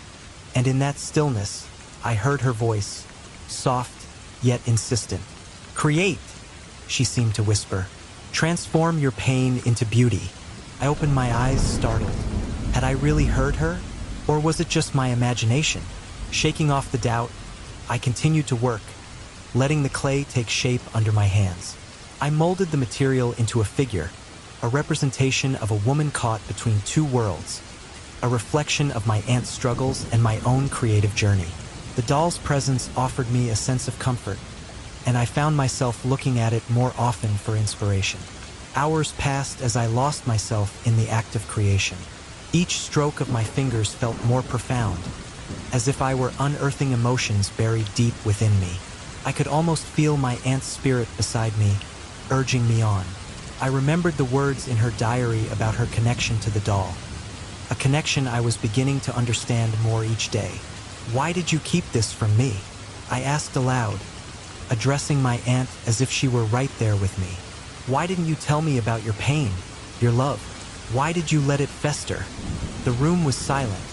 And in that stillness, I heard her voice, soft yet insistent. "Create," she seemed to whisper. "Transform your pain into beauty." I opened my eyes, startled. Had I really heard her? Or was it just my imagination? Shaking off the doubt, I continued to work, letting the clay take shape under my hands. I molded the material into a figure, a representation of a woman caught between two worlds, a reflection of my aunt's struggles and my own creative journey. The doll's presence offered me a sense of comfort, and I found myself looking at it more often for inspiration. Hours passed as I lost myself in the act of creation. Each stroke of my fingers felt more profound, as if I were unearthing emotions buried deep within me. I could almost feel my aunt's spirit beside me, urging me on. I remembered the words in her diary about her connection to the doll, a connection I was beginning to understand more each day. "Why did you keep this from me?" I asked aloud, addressing my aunt as if she were right there with me. "Why didn't you tell me about your pain, your love? Why did you let it fester?" The room was silent,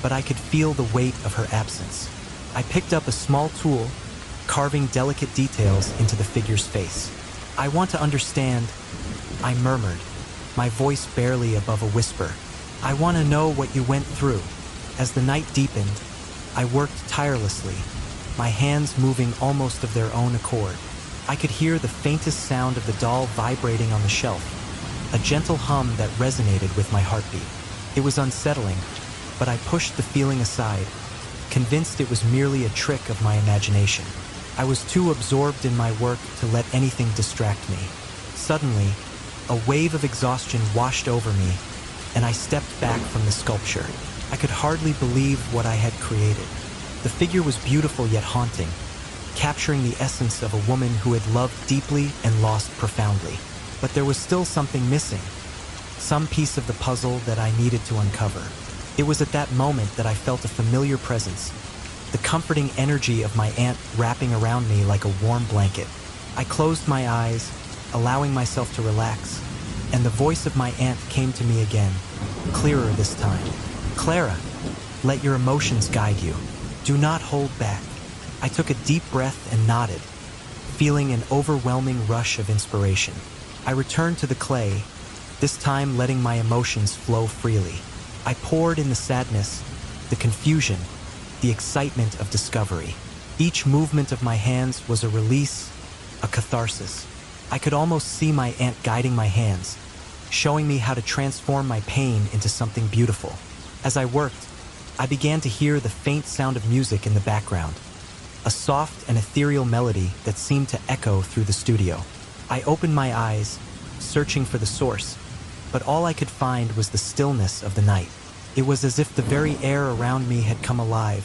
but I could feel the weight of her absence. I picked up a small tool, carving delicate details into the figure's face. "I want to understand," I murmured, my voice barely above a whisper. "I want to know what you went through." As the night deepened, I worked tirelessly, my hands moving almost of their own accord. I could hear the faintest sound of the doll vibrating on the shelf, a gentle hum that resonated with my heartbeat. It was unsettling, but I pushed the feeling aside, convinced it was merely a trick of my imagination. I was too absorbed in my work to let anything distract me. Suddenly, a wave of exhaustion washed over me, and I stepped back from the sculpture. I could hardly believe what I had created. The figure was beautiful yet haunting, capturing the essence of a woman who had loved deeply and lost profoundly. But there was still something missing, some piece of the puzzle that I needed to uncover. It was at that moment that I felt a familiar presence, the comforting energy of my aunt wrapping around me like a warm blanket. I closed my eyes, allowing myself to relax, and the voice of my aunt came to me again, clearer this time. "Clara, let your emotions guide you. Do not hold back." I took a deep breath and nodded, feeling an overwhelming rush of inspiration. I returned to the clay, this time letting my emotions flow freely. I poured in the sadness, the confusion, the excitement of discovery. Each movement of my hands was a release, a catharsis. I could almost see my aunt guiding my hands, showing me how to transform my pain into something beautiful. As I worked, I began to hear the faint sound of music in the background, a soft and ethereal melody that seemed to echo through the studio. I opened my eyes, searching for the source, but all I could find was the stillness of the night. It was as if the very air around me had come alive,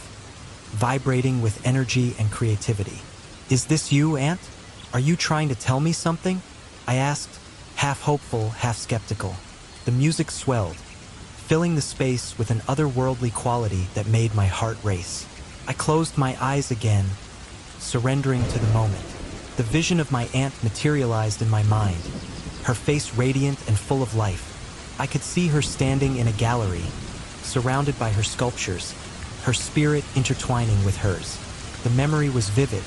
vibrating with energy and creativity. "Is this you, Aunt? Are you trying to tell me something?" I asked, half hopeful, half skeptical. The music swelled, filling the space with an otherworldly quality that made my heart race. I closed my eyes again, surrendering to the moment. The vision of my aunt materialized in my mind, her face radiant and full of life. I could see her standing in a gallery, surrounded by her sculptures, her spirit intertwining with hers. The memory was vivid,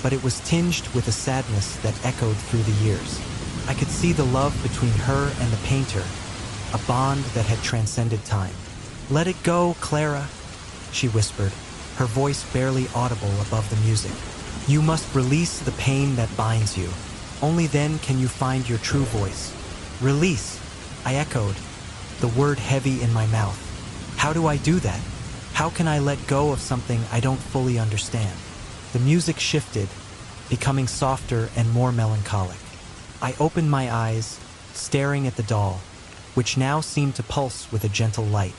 but it was tinged with a sadness that echoed through the years. I could see the love between her and the painter, a bond that had transcended time. "Let it go, Clara," she whispered, her voice barely audible above the music. "You must release the pain that binds you. Only then can you find your true voice." "Release," I echoed, the word heavy in my mouth. How do I do that? How can I let go of something I don't fully understand? The music shifted, becoming softer and more melancholic. I opened my eyes, staring at the doll, which now seemed to pulse with a gentle light.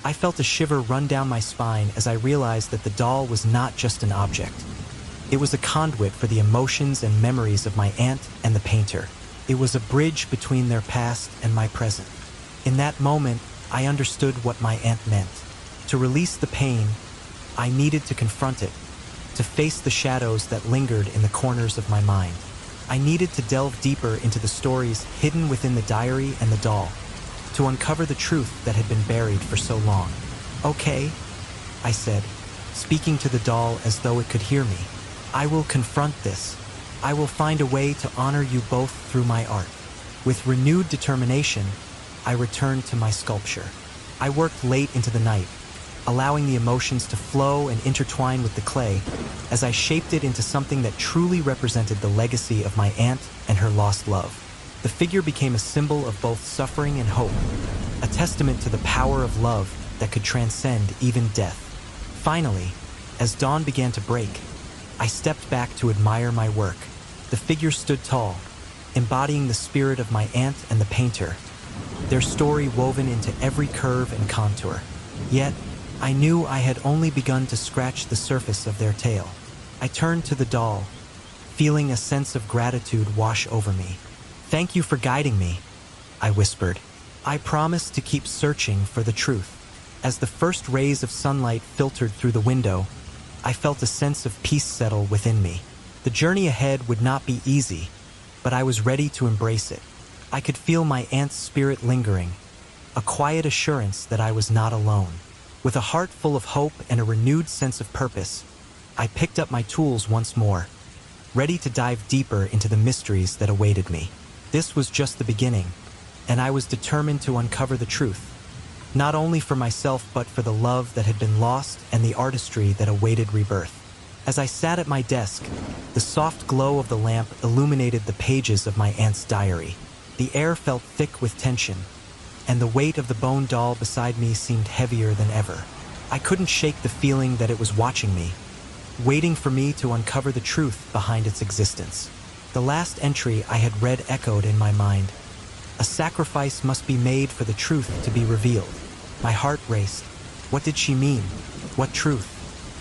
I felt a shiver run down my spine as I realized that the doll was not just an object. It was a conduit for the emotions and memories of my aunt and the painter. It was a bridge between their past and my present. In that moment, I understood what my aunt meant. To release the pain, I needed to confront it, to face the shadows that lingered in the corners of my mind. I needed to delve deeper into the stories hidden within the diary and the doll, to uncover the truth that had been buried for so long. "Okay," I said, speaking to the doll as though it could hear me. "I will confront this. I will find a way to honor you both through my art." With renewed determination, I returned to my sculpture. I worked late into the night, allowing the emotions to flow and intertwine with the clay as I shaped it into something that truly represented the legacy of my aunt and her lost love. The figure became a symbol of both suffering and hope, a testament to the power of love that could transcend even death. Finally, as dawn began to break, I stepped back to admire my work. The figure stood tall, embodying the spirit of my aunt and the painter, their story woven into every curve and contour. Yet, I knew I had only begun to scratch the surface of their tale. I turned to the doll, feeling a sense of gratitude wash over me. "Thank you for guiding me," I whispered. "I promise to keep searching for the truth." As the first rays of sunlight filtered through the window, I felt a sense of peace settle within me. The journey ahead would not be easy, but I was ready to embrace it. I could feel my aunt's spirit lingering, a quiet assurance that I was not alone. With a heart full of hope and a renewed sense of purpose, I picked up my tools once more, ready to dive deeper into the mysteries that awaited me. This was just the beginning, and I was determined to uncover the truth, not only for myself but for the love that had been lost and the artistry that awaited rebirth. As I sat at my desk, the soft glow of the lamp illuminated the pages of my aunt's diary. The air felt thick with tension, and the weight of the bone doll beside me seemed heavier than ever. I couldn't shake the feeling that it was watching me, waiting for me to uncover the truth behind its existence. The last entry I had read echoed in my mind. A sacrifice must be made for the truth to be revealed. My heart raced. What did she mean? What truth?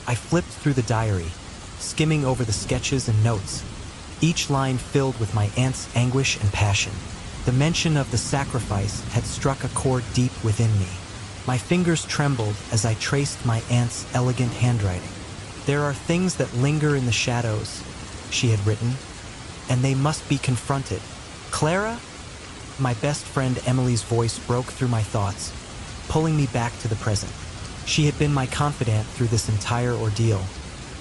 I flipped through the diary, skimming over the sketches and notes, each line filled with my aunt's anguish and passion. The mention of the sacrifice had struck a chord deep within me. My fingers trembled as I traced my aunt's elegant handwriting. "There are things that linger in the shadows," she had written, "and they must be confronted." "Clara?" My best friend Emily's voice broke through my thoughts, pulling me back to the present. She had been my confidant through this entire ordeal,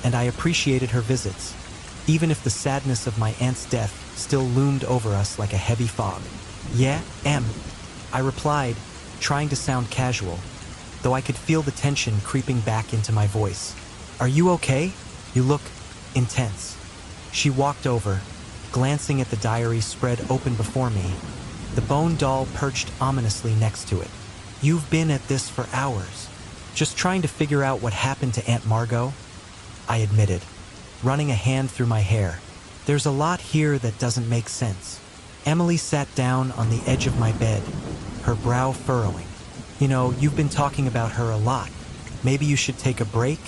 and I appreciated her visits, even if the sadness of my aunt's death still loomed over us like a heavy fog. "Yeah, Em," I replied, trying to sound casual, though I could feel the tension creeping back into my voice. "Are you okay? You look intense." She walked over, glancing at the diary spread open before me, the bone doll perched ominously next to it. "You've been at this for hours, just trying to figure out what happened to Aunt Margot?" I admitted, running a hand through my hair. "There's a lot here that doesn't make sense." Emily sat down on the edge of my bed, her brow furrowing. "You know, you've been talking about her a lot. Maybe you should take a break?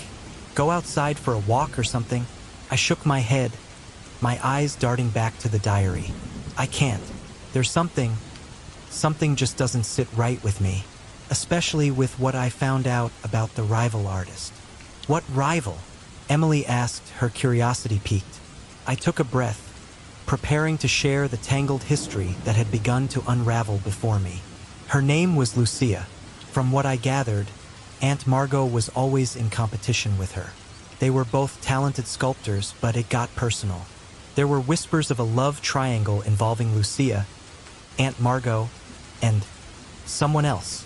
Go outside for a walk or something?" I shook my head, my eyes darting back to the diary. "I can't. There's something just doesn't sit right with me, especially with what I found out about the rival artist." "What rival?" Emily asked, her curiosity piqued. I took a breath, preparing to share the tangled history that had begun to unravel before me. Her name was Lucia. From what I gathered, Aunt Margot was always in competition with her. They were both talented sculptors, but it got personal. There were whispers of a love triangle involving Lucia, Aunt Margot, and someone else.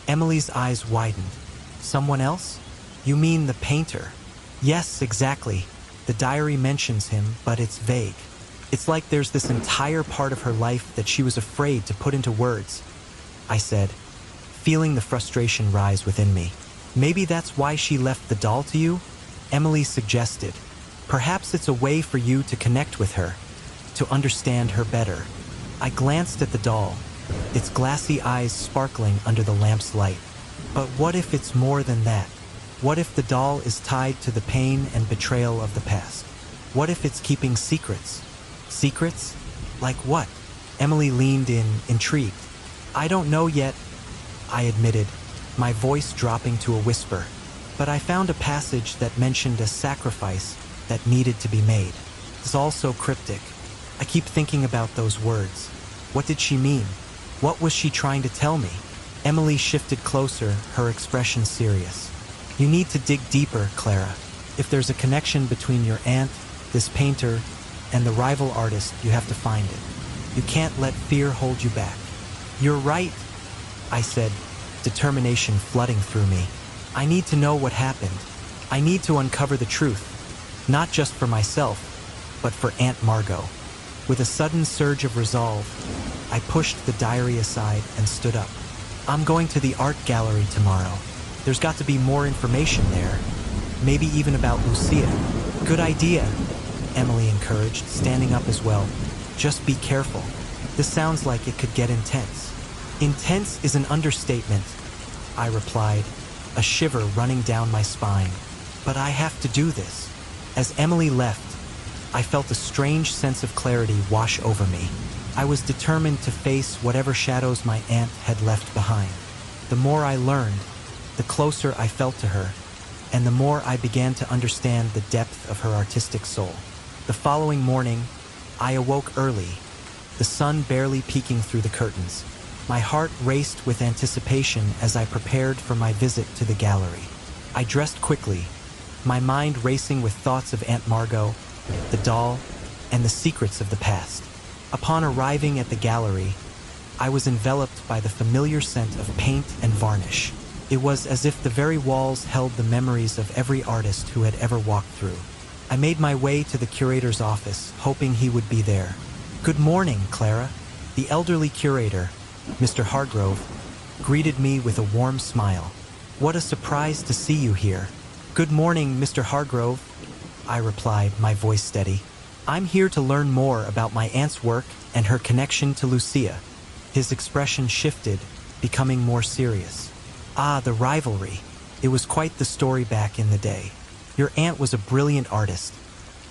Emily's eyes widened. "Someone else? You mean the painter?" "Yes, exactly. The diary mentions him, but it's vague. It's like there's this entire part of her life that she was afraid to put into words," I said, feeling the frustration rise within me. "Maybe that's why she left the doll to you?" Emily suggested. "Perhaps it's a way for you to connect with her, to understand her better." I glanced at the doll, its glassy eyes sparkling under the lamp's light. But what if it's more than that? What if the doll is tied to the pain and betrayal of the past? What if it's keeping secrets? Secrets? Like what? Emily leaned in, intrigued. I don't know yet, I admitted, my voice dropping to a whisper. But I found a passage that mentioned a sacrifice that needed to be made. It's all so cryptic. I keep thinking about those words. What did she mean? What was she trying to tell me? Emily shifted closer, her expression serious. You need to dig deeper, Clara. If there's a connection between your aunt, this painter, and the rival artist, you have to find it. You can't let fear hold you back. You're right, I said, determination flooding through me. I need to know what happened. I need to uncover the truth, not just for myself, but for Aunt Margot. With a sudden surge of resolve, I pushed the diary aside and stood up. I'm going to the art gallery tomorrow. There's got to be more information there. Maybe even about Lucia. Good idea, Emily encouraged, standing up as well. Just be careful. This sounds like it could get intense. Intense is an understatement, I replied, a shiver running down my spine. But I have to do this. As Emily left, I felt a strange sense of clarity wash over me. I was determined to face whatever shadows my aunt had left behind. The more I learned, the closer I felt to her, and the more I began to understand the depth of her artistic soul. The following morning, I awoke early, the sun barely peeking through the curtains. My heart raced with anticipation as I prepared for my visit to the gallery. I dressed quickly, my mind racing with thoughts of Aunt Margot, the doll, and the secrets of the past. Upon arriving at the gallery, I was enveloped by the familiar scent of paint and varnish. It was as if the very walls held the memories of every artist who had ever walked through. I made my way to the curator's office, hoping he would be there. Good morning, Clara. The elderly curator, Mr. Hargrove, greeted me with a warm smile. What a surprise to see you here. Good morning, Mr. Hargrove, I replied, my voice steady. I'm here to learn more about my aunt's work and her connection to Lucia. His expression shifted, becoming more serious. Ah, the rivalry. It was quite the story back in the day. Your aunt was a brilliant artist,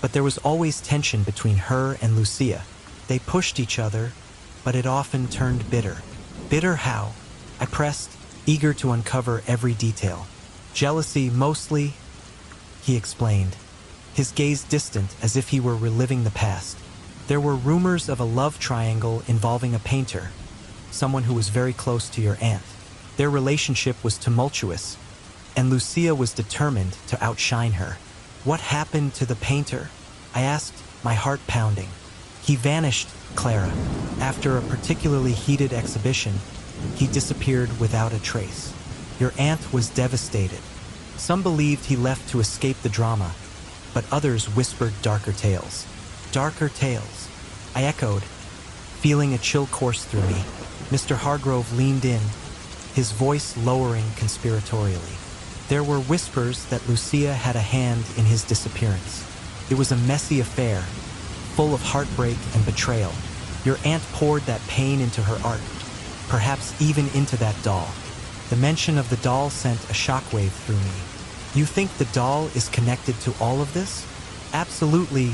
but there was always tension between her and Lucia. They pushed each other, but it often turned bitter. Bitter how? I pressed, eager to uncover every detail. Jealousy mostly, he explained, his gaze distant as if he were reliving the past. There were rumors of a love triangle involving a painter, someone who was very close to your aunt. Their relationship was tumultuous, and Lucia was determined to outshine her. What happened to the painter? I asked, my heart pounding. He vanished, Clara. After a particularly heated exhibition, he disappeared without a trace. Your aunt was devastated. Some believed he left to escape the drama, but others whispered darker tales. Darker tales, I echoed, feeling a chill course through me. Mr. Hargrove leaned in, his voice lowering conspiratorially. There were whispers that Lucia had a hand in his disappearance. It was a messy affair, full of heartbreak and betrayal. Your aunt poured that pain into her art, perhaps even into that doll. The mention of the doll sent a shockwave through me. You think the doll is connected to all of this? Absolutely,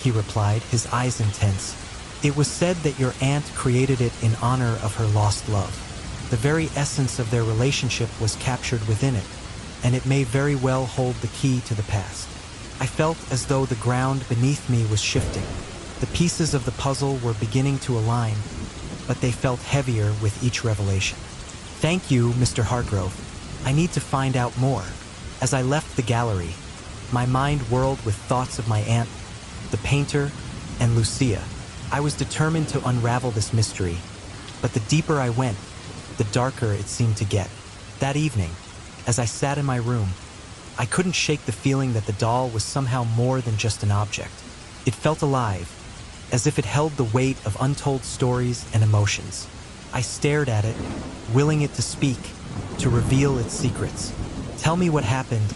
he replied, his eyes intense. It was said that your aunt created it in honor of her lost love. The very essence of their relationship was captured within it, and it may very well hold the key to the past. I felt as though the ground beneath me was shifting. The pieces of the puzzle were beginning to align, but they felt heavier with each revelation. Thank you, Mr. Hargrove. I need to find out more. As I left the gallery, my mind whirled with thoughts of my aunt, the painter, and Lucia. I was determined to unravel this mystery, but the deeper I went, the darker it seemed to get. That evening, as I sat in my room, I couldn't shake the feeling that the doll was somehow more than just an object. It felt alive, as if it held the weight of untold stories and emotions. I stared at it, willing it to speak, to reveal its secrets. Tell me what happened,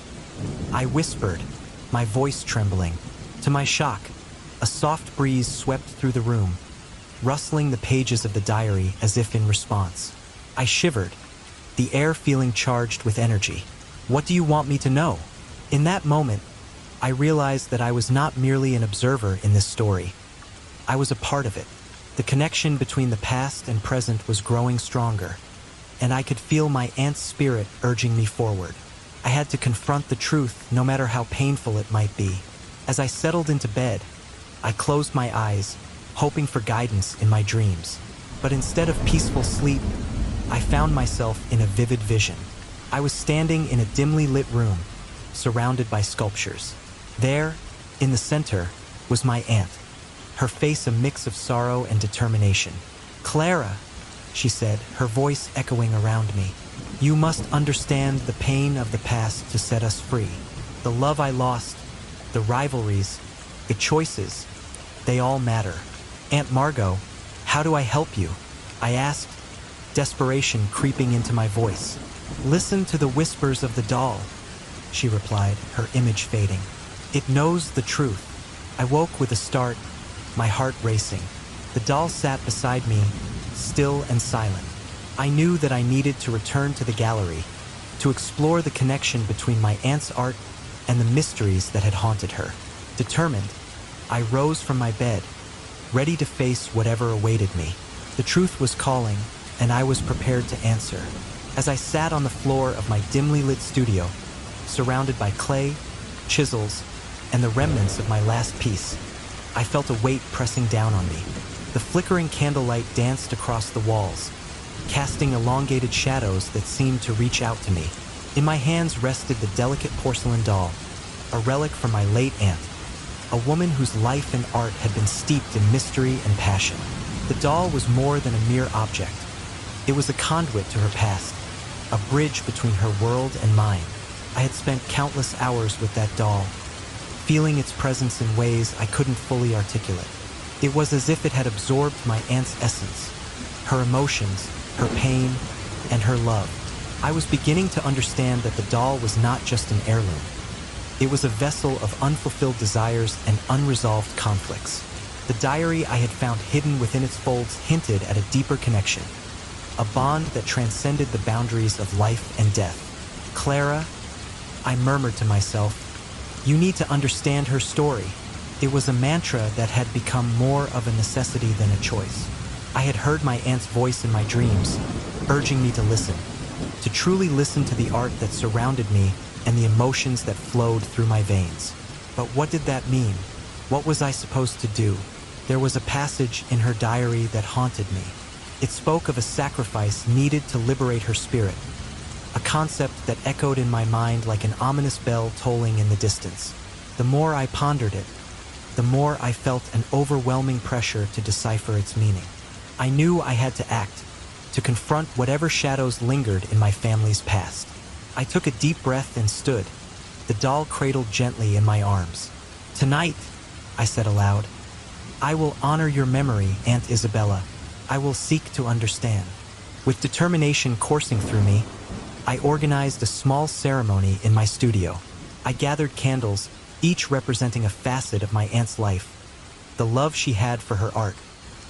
I whispered, my voice trembling. To my shock, a soft breeze swept through the room, rustling the pages of the diary as if in response. I shivered, the air feeling charged with energy. "What do you want me to know?" In that moment, I realized that I was not merely an observer in this story. I was a part of it. The connection between the past and present was growing stronger, and I could feel my aunt's spirit urging me forward. I had to confront the truth, no matter how painful it might be. As I settled into bed, I closed my eyes, hoping for guidance in my dreams. But instead of peaceful sleep, I found myself in a vivid vision. I was standing in a dimly lit room, surrounded by sculptures. There, in the center, was my aunt, her face a mix of sorrow and determination. "Clara," she said, her voice echoing around me, "you must understand the pain of the past to set us free. The love I lost, the rivalries, the choices, they all matter." "Aunt Margot, how do I help you?" I asked, desperation creeping into my voice. "Listen to the whispers of the doll," she replied, her image fading. "It knows the truth." I woke with a start, my heart racing. The doll sat beside me, still and silent. I knew that I needed to return to the gallery, to explore the connection between my aunt's art and the mysteries that had haunted her. Determined, I rose from my bed, ready to face whatever awaited me. The truth was calling, and I was prepared to answer. As I sat on the floor of my dimly lit studio, surrounded by clay, chisels, and the remnants of my last piece, I felt a weight pressing down on me. The flickering candlelight danced across the walls, casting elongated shadows that seemed to reach out to me. In my hands rested the delicate porcelain doll, a relic from my late aunt, a woman whose life and art had been steeped in mystery and passion. The doll was more than a mere object. It was a conduit to her past, a bridge between her world and mine. I had spent countless hours with that doll, feeling its presence in ways I couldn't fully articulate. It was as if it had absorbed my aunt's essence, her emotions, her pain, and her love. I was beginning to understand that the doll was not just an heirloom. It was a vessel of unfulfilled desires and unresolved conflicts. The diary I had found hidden within its folds hinted at a deeper connection, a bond that transcended the boundaries of life and death. "Clara," I murmured to myself, "you need to understand her story." It was a mantra that had become more of a necessity than a choice. I had heard my aunt's voice in my dreams, urging me to listen, to truly listen to the art that surrounded me and the emotions that flowed through my veins. But what did that mean? What was I supposed to do? There was a passage in her diary that haunted me. It spoke of a sacrifice needed to liberate her spirit, a concept that echoed in my mind like an ominous bell tolling in the distance. The more I pondered it, the more I felt an overwhelming pressure to decipher its meaning. I knew I had to act, to confront whatever shadows lingered in my family's past. I took a deep breath and stood, the doll cradled gently in my arms. "Tonight," I said aloud, "I will honor your memory, Aunt Isabella. I will seek to understand." With determination coursing through me, I organized a small ceremony in my studio. I gathered candles, each representing a facet of my aunt's life, the love she had for her art,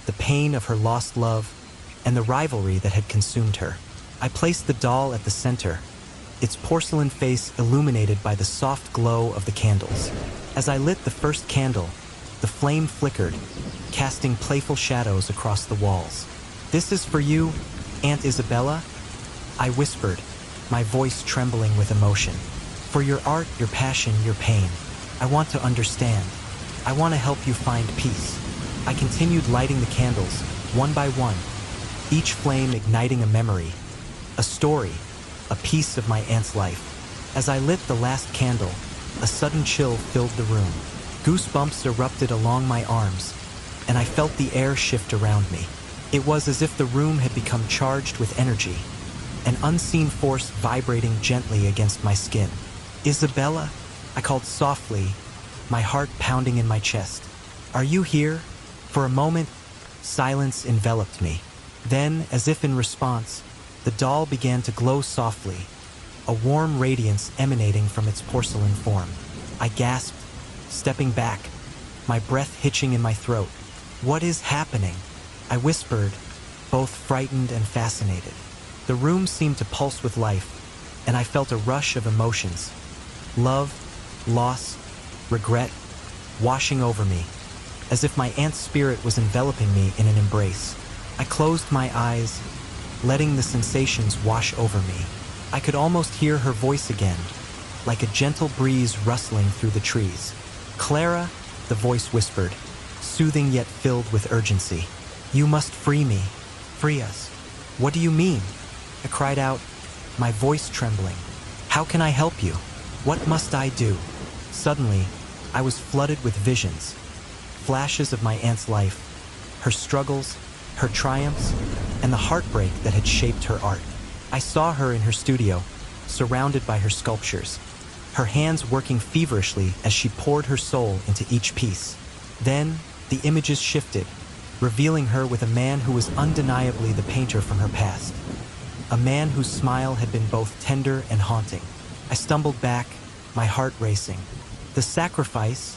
the pain of her lost love, and the rivalry that had consumed her. I placed the doll at the center, its porcelain face illuminated by the soft glow of the candles. As I lit the first candle, the flame flickered, casting playful shadows across the walls. "This is for you, Aunt Isabella," I whispered, my voice trembling with emotion. "For your art, your passion, your pain. I want to understand. I want to help you find peace." I continued lighting the candles, one by one, each flame igniting a memory, a story, a piece of my aunt's life. As I lit the last candle, a sudden chill filled the room. Goosebumps erupted along my arms, and I felt the air shift around me. It was as if the room had become charged with energy, an unseen force vibrating gently against my skin. "Isabella," I called softly, my heart pounding in my chest. "Are you here?" For a moment, silence enveloped me. Then, as if in response, the doll began to glow softly, a warm radiance emanating from its porcelain form. I gasped, stepping back, my breath hitching in my throat. "What is happening?" I whispered, both frightened and fascinated. The room seemed to pulse with life, and I felt a rush of emotions. Love, loss, regret, washing over me, as if my aunt's spirit was enveloping me in an embrace. I closed my eyes, letting the sensations wash over me. I could almost hear her voice again, like a gentle breeze rustling through the trees. "Clara," the voice whispered, soothing yet filled with urgency. "You must free me. Free us." "What do you mean?" I cried out, my voice trembling. "How can I help you? What must I do?" Suddenly, I was flooded with visions, flashes of my aunt's life, her struggles, her triumphs, and the heartbreak that had shaped her art. I saw her in her studio, surrounded by her sculptures, her hands working feverishly as she poured her soul into each piece. Then, the images shifted, revealing her with a man who was undeniably the painter from her past. A man whose smile had been both tender and haunting. I stumbled back, my heart racing. "The sacrifice,"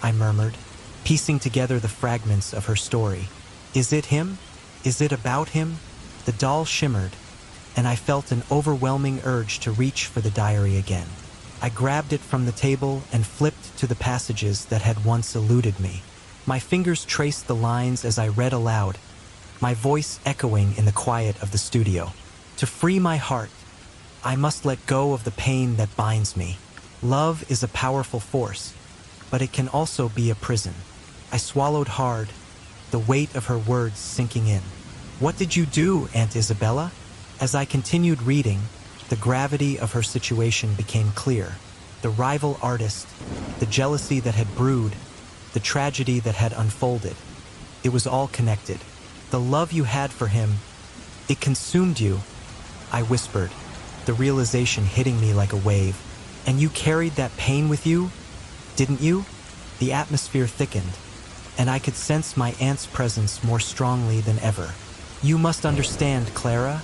I murmured, piecing together the fragments of her story. "Is it him? Is it about him?" The doll shimmered, and I felt an overwhelming urge to reach for the diary again. I grabbed it from the table and flipped to the passages that had once eluded me. My fingers traced the lines as I read aloud, my voice echoing in the quiet of the studio. "To free my heart, I must let go of the pain that binds me. Love is a powerful force, but it can also be a prison." I swallowed hard, the weight of her words sinking in. "What did you do, Aunt Isabella?" As I continued reading, the gravity of her situation became clear. The rival artist, the jealousy that had brewed, the tragedy that had unfolded. It was all connected. "The love you had for him, it consumed you," I whispered, the realization hitting me like a wave. "And you carried that pain with you, didn't you?" The atmosphere thickened, and I could sense my aunt's presence more strongly than ever. "You must understand, Clara,"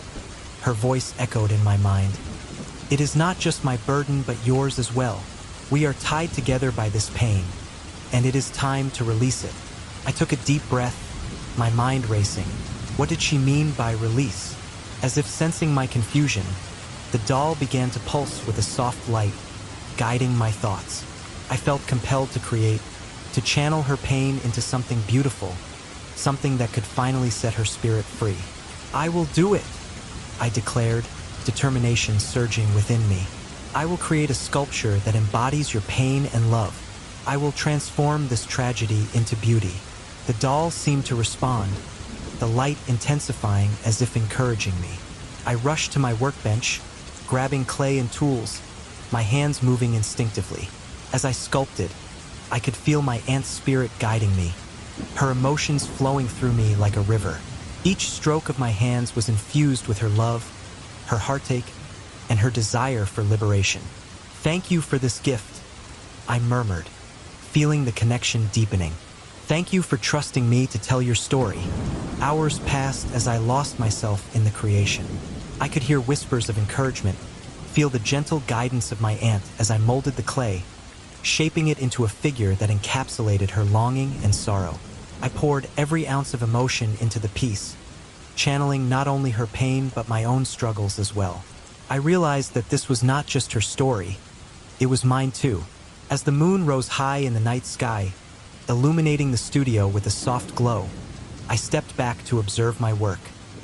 her voice echoed in my mind. "It is not just my burden but yours as well. We are tied together by this pain, and it is time to release it." I took a deep breath, my mind racing. What did she mean by release? As if sensing my confusion, the doll began to pulse with a soft light, guiding my thoughts. I felt compelled to create, to channel her pain into something beautiful, something that could finally set her spirit free. "I will do it," I declared, determination surging within me. "I will create a sculpture that embodies your pain and love. I will transform this tragedy into beauty." The doll seemed to respond, the light intensifying as if encouraging me. I rushed to my workbench, grabbing clay and tools, my hands moving instinctively. As I sculpted, I could feel my aunt's spirit guiding me, her emotions flowing through me like a river. Each stroke of my hands was infused with her love, her heartache, and her desire for liberation. "Thank you for this gift," I murmured, feeling the connection deepening. "Thank you for trusting me to tell your story." Hours passed as I lost myself in the creation. I could hear whispers of encouragement, feel the gentle guidance of my aunt as I molded the clay, shaping it into a figure that encapsulated her longing and sorrow. I poured every ounce of emotion into the piece, channeling not only her pain but my own struggles as well. I realized that this was not just her story, it was mine too. As the moon rose high in the night sky, illuminating the studio with a soft glow, I stepped back to observe my work.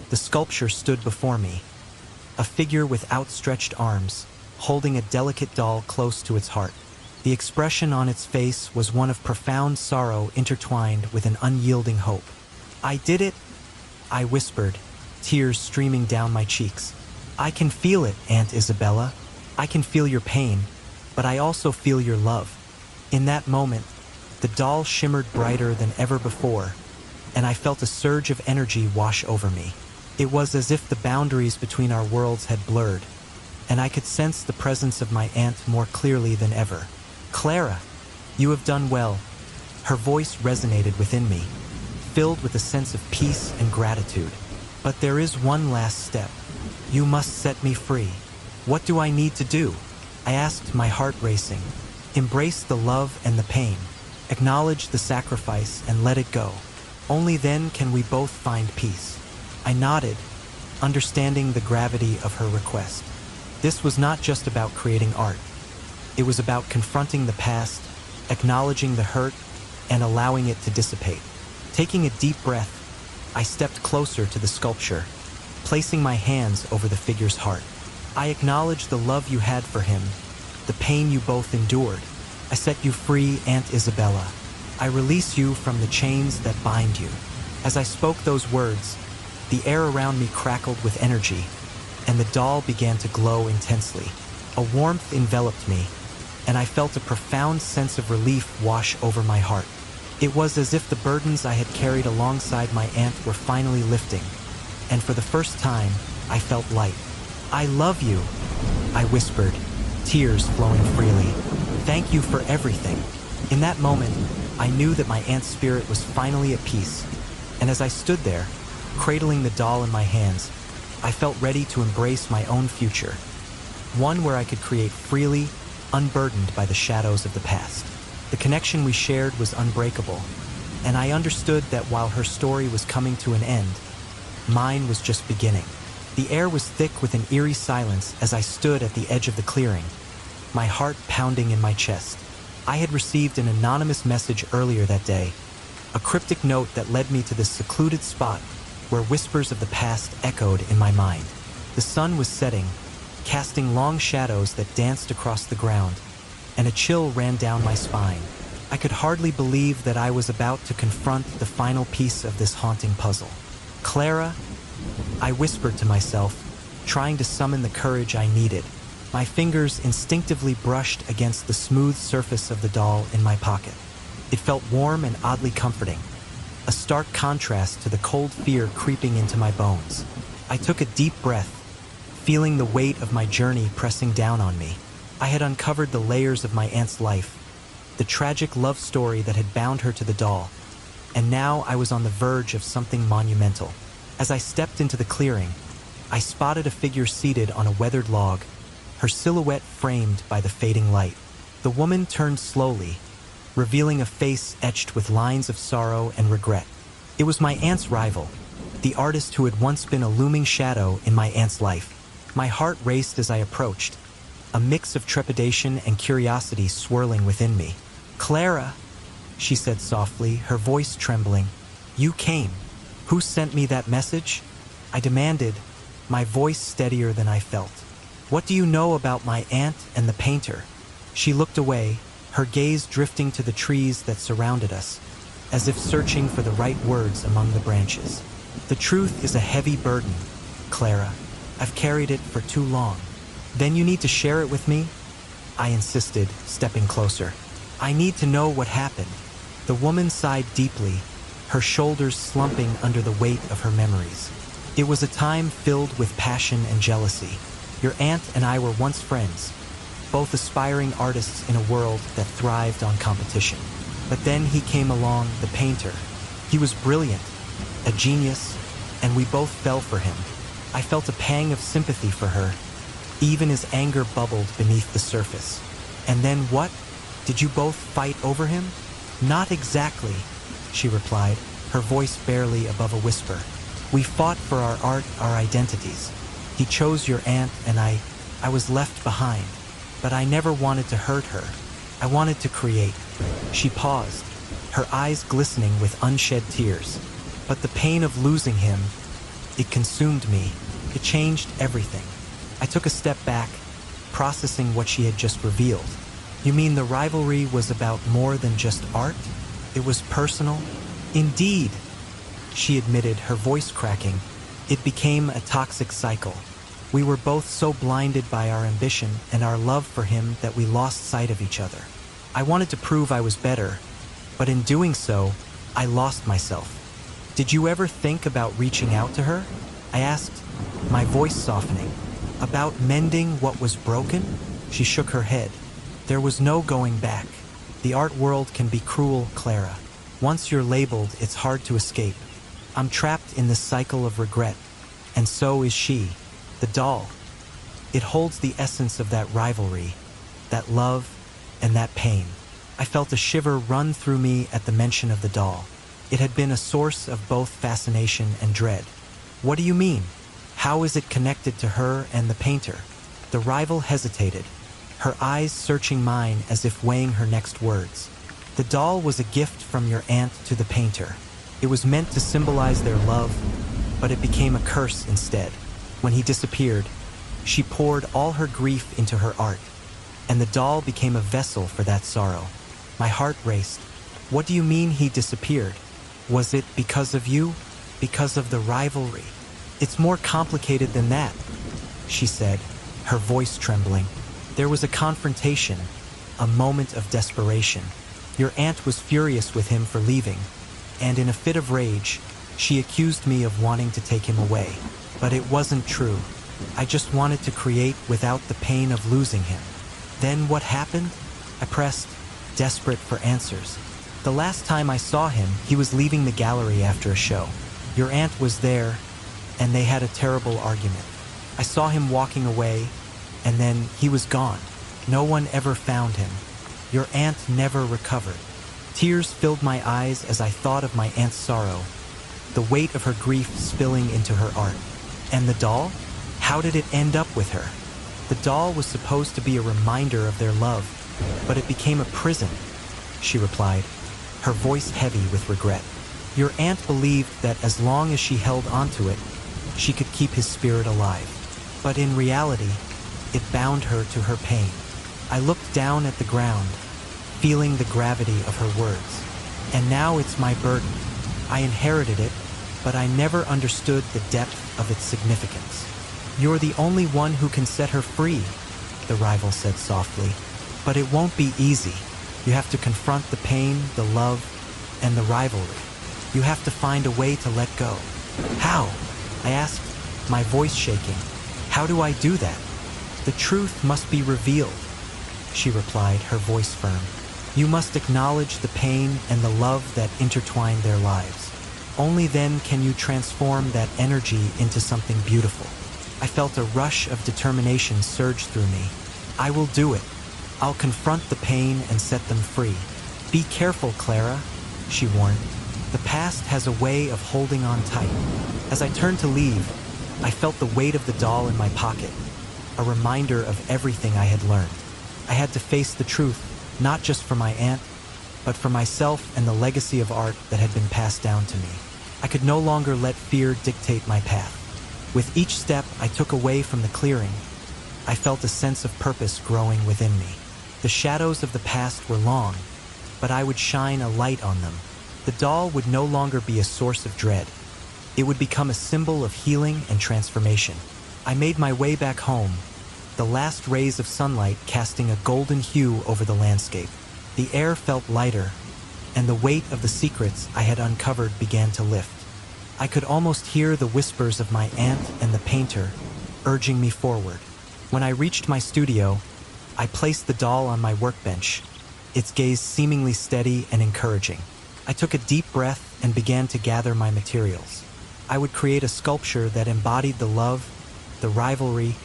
The sculpture stood before me, a figure with outstretched arms, holding a delicate doll close to its heart. The expression on its face was one of profound sorrow intertwined with an unyielding hope. "I did it," I whispered, tears streaming down my cheeks. "I can feel it, Aunt Isabella. I can feel your pain, but I also feel your love." In that moment, the doll shimmered brighter than ever before, and I felt a surge of energy wash over me. It was as if the boundaries between our worlds had blurred, and I could sense the presence of my aunt more clearly than ever. "Clara, you have done well." Her voice resonated within me, filled with a sense of peace and gratitude. "But there is one last step. You must set me free." "What do I need to do?" I asked, my heart racing. "Embrace the love and the pain. Acknowledge the sacrifice and let it go. Only then can we both find peace." I nodded, understanding the gravity of her request. This was not just about creating art. It was about confronting the past, acknowledging the hurt, and allowing it to dissipate. Taking a deep breath, I stepped closer to the sculpture, placing my hands over the figure's heart. I acknowledged the love you had for him, the pain you both endured. I set you free, Aunt Isabella. I release you from the chains that bind you. As I spoke those words, the air around me crackled with energy, and the doll began to glow intensely. A warmth enveloped me, and I felt a profound sense of relief wash over my heart. It was as if the burdens I had carried alongside my aunt were finally lifting, and for the first time, I felt light. "I love you," I whispered, tears flowing freely. "Thank you for everything." In that moment, I knew that my aunt's spirit was finally at peace, and as I stood there, cradling the doll in my hands, I felt ready to embrace my own future, one where I could create freely, unburdened by the shadows of the past. The connection we shared was unbreakable, and I understood that while her story was coming to an end, mine was just beginning. The air was thick with an eerie silence as I stood at the edge of the clearing, my heart pounding in my chest. I had received an anonymous message earlier that day, a cryptic note that led me to this secluded spot where whispers of the past echoed in my mind. The sun was setting, casting long shadows that danced across the ground, and a chill ran down my spine. I could hardly believe that I was about to confront the final piece of this haunting puzzle. "Clara," I whispered to myself, trying to summon the courage I needed. My fingers instinctively brushed against the smooth surface of the doll in my pocket. It felt warm and oddly comforting, a stark contrast to the cold fear creeping into my bones. I took a deep breath, feeling the weight of my journey pressing down on me. I had uncovered the layers of my aunt's life, the tragic love story that had bound her to the doll, and now I was on the verge of something monumental. As I stepped into the clearing, I spotted a figure seated on a weathered log, her silhouette framed by the fading light. The woman turned slowly, revealing a face etched with lines of sorrow and regret. It was my aunt's rival, the artist who had once been a looming shadow in my aunt's life. My heart raced as I approached, a mix of trepidation and curiosity swirling within me. "Clara," she said softly, her voice trembling. "You came. Who sent me that message?" I demanded, my voice steadier than I felt. "What do you know about my aunt and the painter?" She looked away, her gaze drifting to the trees that surrounded us, as if searching for the right words among the branches. "The truth is a heavy burden, Clara. I've carried it for too long." "Then you need to share it with me," I insisted, stepping closer. "I need to know what happened." The woman sighed deeply, her shoulders slumping under the weight of her memories. "It was a time filled with passion and jealousy. Your aunt and I were once friends, both aspiring artists in a world that thrived on competition. But then he came along, the painter. He was brilliant, a genius, and we both fell for him. I felt a pang of sympathy for her, even as anger bubbled beneath the surface. And then what? Did you both fight over him?" "Not exactly," she replied, her voice barely above a whisper. "We fought for our art, our identities. He chose your aunt and I was left behind. But I never wanted to hurt her. I wanted to create." She paused, her eyes glistening with unshed tears. "But the pain of losing him, it consumed me. It changed everything." I took a step back, processing what she had just revealed. "You mean the rivalry was about more than just art? It was personal?" "Indeed," she admitted, her voice cracking. "It became a toxic cycle. We were both so blinded by our ambition and our love for him that we lost sight of each other. I wanted to prove I was better, but in doing so, I lost myself." "Did you ever think about reaching out to her?" I asked, my voice softening. "About mending what was broken?" She shook her head. "There was no going back. The art world can be cruel, Clara. Once you're labeled, it's hard to escape. I'm trapped in this cycle of regret, and so is she. The doll. It holds the essence of that rivalry, that love, and that pain." I felt a shiver run through me at the mention of the doll. It had been a source of both fascination and dread. "What do you mean?" How is it connected to her and the painter? The rival hesitated, her eyes searching mine as if weighing her next words. The doll was a gift from your aunt to the painter. It was meant to symbolize their love, but it became a curse instead. When he disappeared, she poured all her grief into her art, and the doll became a vessel for that sorrow. My heart raced. What do you mean he disappeared? Was it because of you? Because of the rivalry? It's more complicated than that, she said, her voice trembling. There was a confrontation, a moment of desperation. Your aunt was furious with him for leaving, and in a fit of rage, she accused me of wanting to take him away. But it wasn't true. I just wanted to create without the pain of losing him. Then what happened? I pressed, desperate for answers. The last time I saw him, he was leaving the gallery after a show. Your aunt was there, and they had a terrible argument. I saw him walking away, and then he was gone. No one ever found him. Your aunt never recovered. Tears filled my eyes as I thought of my aunt's sorrow, the weight of her grief spilling into her art. And the doll? How did it end up with her? The doll was supposed to be a reminder of their love, but it became a prison, she replied, her voice heavy with regret. Your aunt believed that as long as she held onto it, she could keep his spirit alive. But in reality, it bound her to her pain. I looked down at the ground, feeling the gravity of her words. And now it's my burden. I inherited it, but I never understood the depth of its significance. You're the only one who can set her free, the rival said softly. But it won't be easy. You have to confront the pain, the love, and the rivalry. You have to find a way to let go. How? I asked, my voice shaking. How do I do that? The truth must be revealed, she replied, her voice firm. You must acknowledge the pain and the love that intertwine their lives. Only then can you transform that energy into something beautiful. I felt a rush of determination surge through me. I will do it. I'll confront the pain and set them free. Be careful, Clara, she warned. The past has a way of holding on tight. As I turned to leave, I felt the weight of the doll in my pocket, a reminder of everything I had learned. I had to face the truth, not just for my aunt, but for myself and the legacy of art that had been passed down to me. I could no longer let fear dictate my path. With each step I took away from the clearing, I felt a sense of purpose growing within me. The shadows of the past were long, but I would shine a light on them. The doll would no longer be a source of dread. It would become a symbol of healing and transformation. I made my way back home, the last rays of sunlight casting a golden hue over the landscape. The air felt lighter, and the weight of the secrets I had uncovered began to lift. I could almost hear the whispers of my aunt and the painter urging me forward. When I reached my studio, I placed the doll on my workbench, its gaze seemingly steady and encouraging. I took a deep breath and began to gather my materials. I would create a sculpture that embodied the love, the rivalry,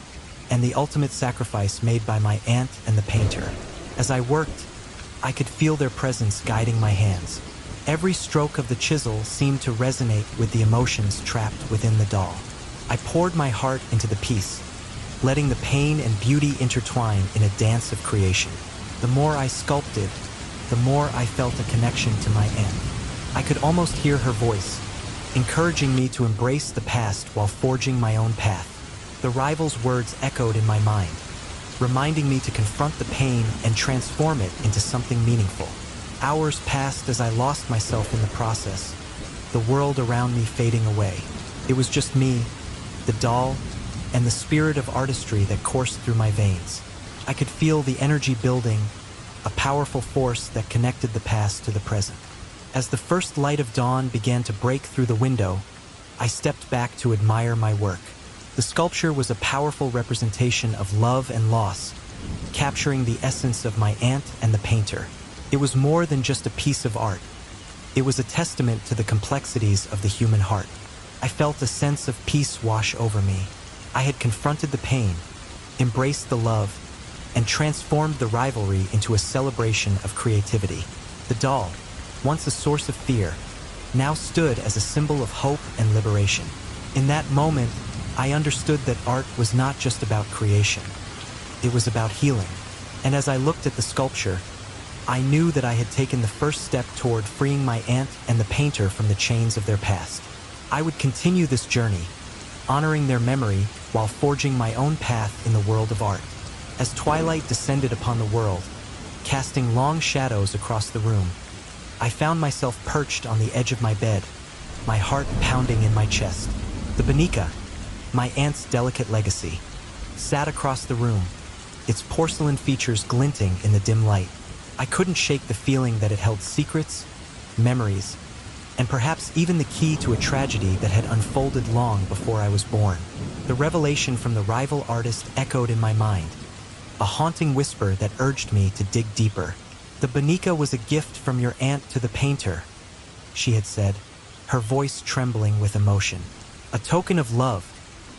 and the ultimate sacrifice made by my aunt and the painter. As I worked, I could feel their presence guiding my hands. Every stroke of the chisel seemed to resonate with the emotions trapped within the doll. I poured my heart into the piece, letting the pain and beauty intertwine in a dance of creation. The more I sculpted, the more I felt a connection to my aunt. I could almost hear her voice, encouraging me to embrace the past while forging my own path. The rival's words echoed in my mind, reminding me to confront the pain and transform it into something meaningful. Hours passed as I lost myself in the process, the world around me fading away. It was just me, the doll, and the spirit of artistry that coursed through my veins. I could feel the energy building, a powerful force that connected the past to the present. As the first light of dawn began to break through the window, I stepped back to admire my work. The sculpture was a powerful representation of love and loss, capturing the essence of my aunt and the painter. It was more than just a piece of art. It was a testament to the complexities of the human heart. I felt a sense of peace wash over me. I had confronted the pain, embraced the love, and transformed the rivalry into a celebration of creativity. The doll, once a source of fear, now stood as a symbol of hope and liberation. In that moment, I understood that art was not just about creation. It was about healing. And as I looked at the sculpture, I knew that I had taken the first step toward freeing my aunt and the painter from the chains of their past. I would continue this journey, honoring their memory while forging my own path in the world of art. As twilight descended upon the world, casting long shadows across the room, I found myself perched on the edge of my bed, my heart pounding in my chest. The Bonica, my aunt's delicate legacy, sat across the room, its porcelain features glinting in the dim light. I couldn't shake the feeling that it held secrets, memories, and perhaps even the key to a tragedy that had unfolded long before I was born. The revelation from the rival artist echoed in my mind, a haunting whisper that urged me to dig deeper. "The Bonica was a gift from your aunt to the painter," she had said, her voice trembling with emotion. "A token of love,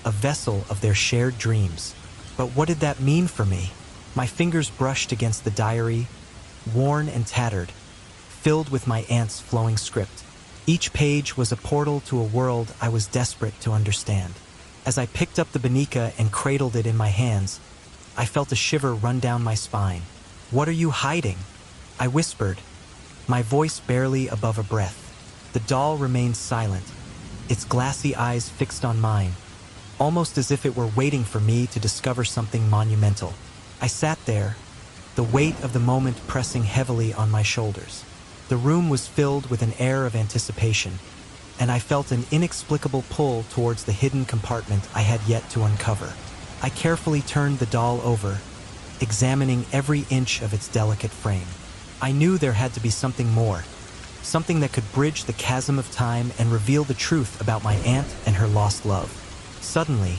a vessel of their shared dreams." But what did that mean for me? My fingers brushed against the diary, worn and tattered, filled with my aunt's flowing script. Each page was a portal to a world I was desperate to understand. As I picked up the Bonica and cradled it in my hands, I felt a shiver run down my spine. "What are you hiding?" I whispered, my voice barely above a breath. The doll remained silent, its glassy eyes fixed on mine, almost as if it were waiting for me to discover something monumental. I sat there, the weight of the moment pressing heavily on my shoulders. The room was filled with an air of anticipation, and I felt an inexplicable pull towards the hidden compartment I had yet to uncover. I carefully turned the doll over, examining every inch of its delicate frame. I knew there had to be something more, something that could bridge the chasm of time and reveal the truth about my aunt and her lost love. Suddenly,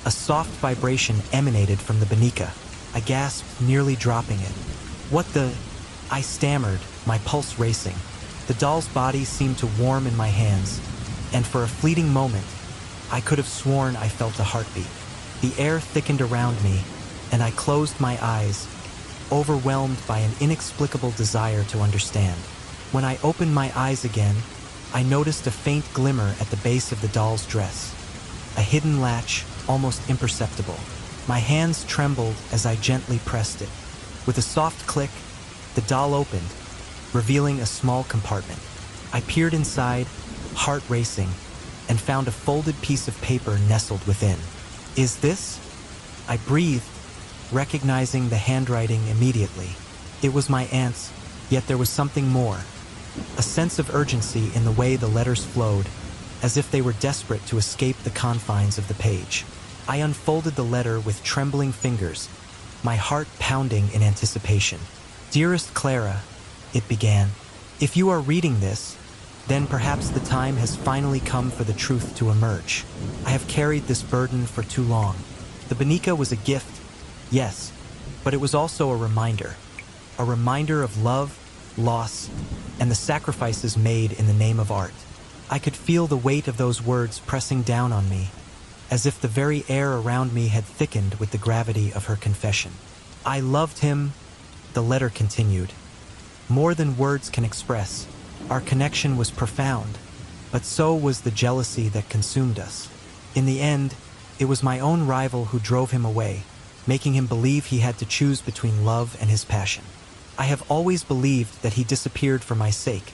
a soft vibration emanated from the Bonica. I gasped, nearly dropping it. "What the—" I stammered, my pulse racing. The doll's body seemed to warm in my hands, and for a fleeting moment, I could have sworn I felt a heartbeat. The air thickened around me, and I closed my eyes, overwhelmed by an inexplicable desire to understand. When I opened my eyes again, I noticed a faint glimmer at the base of the doll's dress, a hidden latch, almost imperceptible. My hands trembled as I gently pressed it. With a soft click, the doll opened, revealing a small compartment. I peered inside, heart racing, and found a folded piece of paper nestled within. "Is this?" I breathed, recognizing the handwriting immediately. It was my aunt's, yet there was something more. A sense of urgency in the way the letters flowed, as if they were desperate to escape the confines of the page. I unfolded the letter with trembling fingers, my heart pounding in anticipation. "Dearest Clara," it began, "if you are reading this, then perhaps the time has finally come for the truth to emerge. I have carried this burden for too long. The Bonica was a gift, yes, but it was also a reminder of love, loss, and the sacrifices made in the name of art." I could feel the weight of those words pressing down on me, as if the very air around me had thickened with the gravity of her confession. "I loved him," the letter continued, "more than words can express. Our connection was profound, but so was the jealousy that consumed us. In the end, it was my own rival who drove him away, making him believe he had to choose between love and his passion. I have always believed that he disappeared for my sake,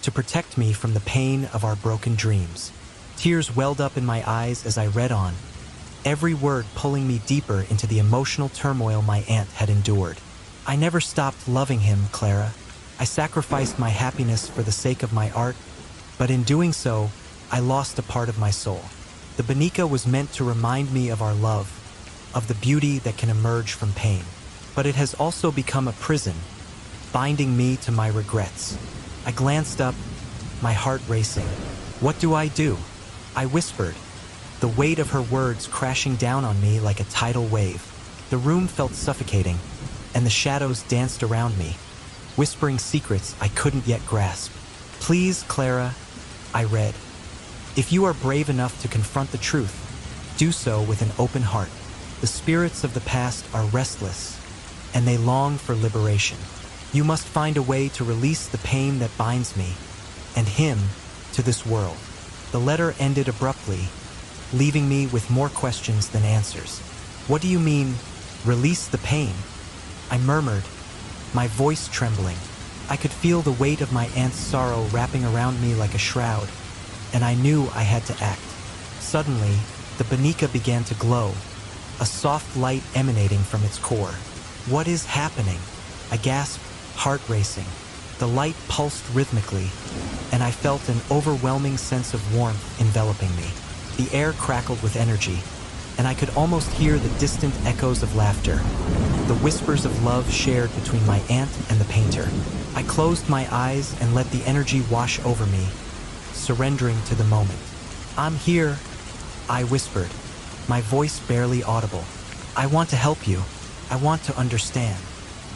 to protect me from the pain of our broken dreams." Tears welled up in my eyes as I read on, every word pulling me deeper into the emotional turmoil my aunt had endured. "I never stopped loving him, Clara. I sacrificed my happiness for the sake of my art, but in doing so, I lost a part of my soul. The Bonica was meant to remind me of our love, of the beauty that can emerge from pain. But it has also become a prison, binding me to my regrets." I glanced up, my heart racing. "What do I do?" I whispered, the weight of her words crashing down on me like a tidal wave. The room felt suffocating, and the shadows danced around me, whispering secrets I couldn't yet grasp. "Please, Clara," I read, "if you are brave enough to confront the truth, do so with an open heart. The spirits of the past are restless, and they long for liberation. You must find a way to release the pain that binds me, and him, to this world." The letter ended abruptly, leaving me with more questions than answers. What do you mean, release the pain? I murmured, my voice trembling. I could feel the weight of my aunt's sorrow wrapping around me like a shroud, and I knew I had to act. Suddenly, the Banika began to glow, a soft light emanating from its core. What is happening? I gasped, heart racing. The light pulsed rhythmically, and I felt an overwhelming sense of warmth enveloping me. The air crackled with energy, and I could almost hear the distant echoes of laughter, the whispers of love shared between my aunt and the painter. I closed my eyes and let the energy wash over me, surrendering to the moment. I'm here, I whispered, my voice barely audible. I want to help you. I want to understand.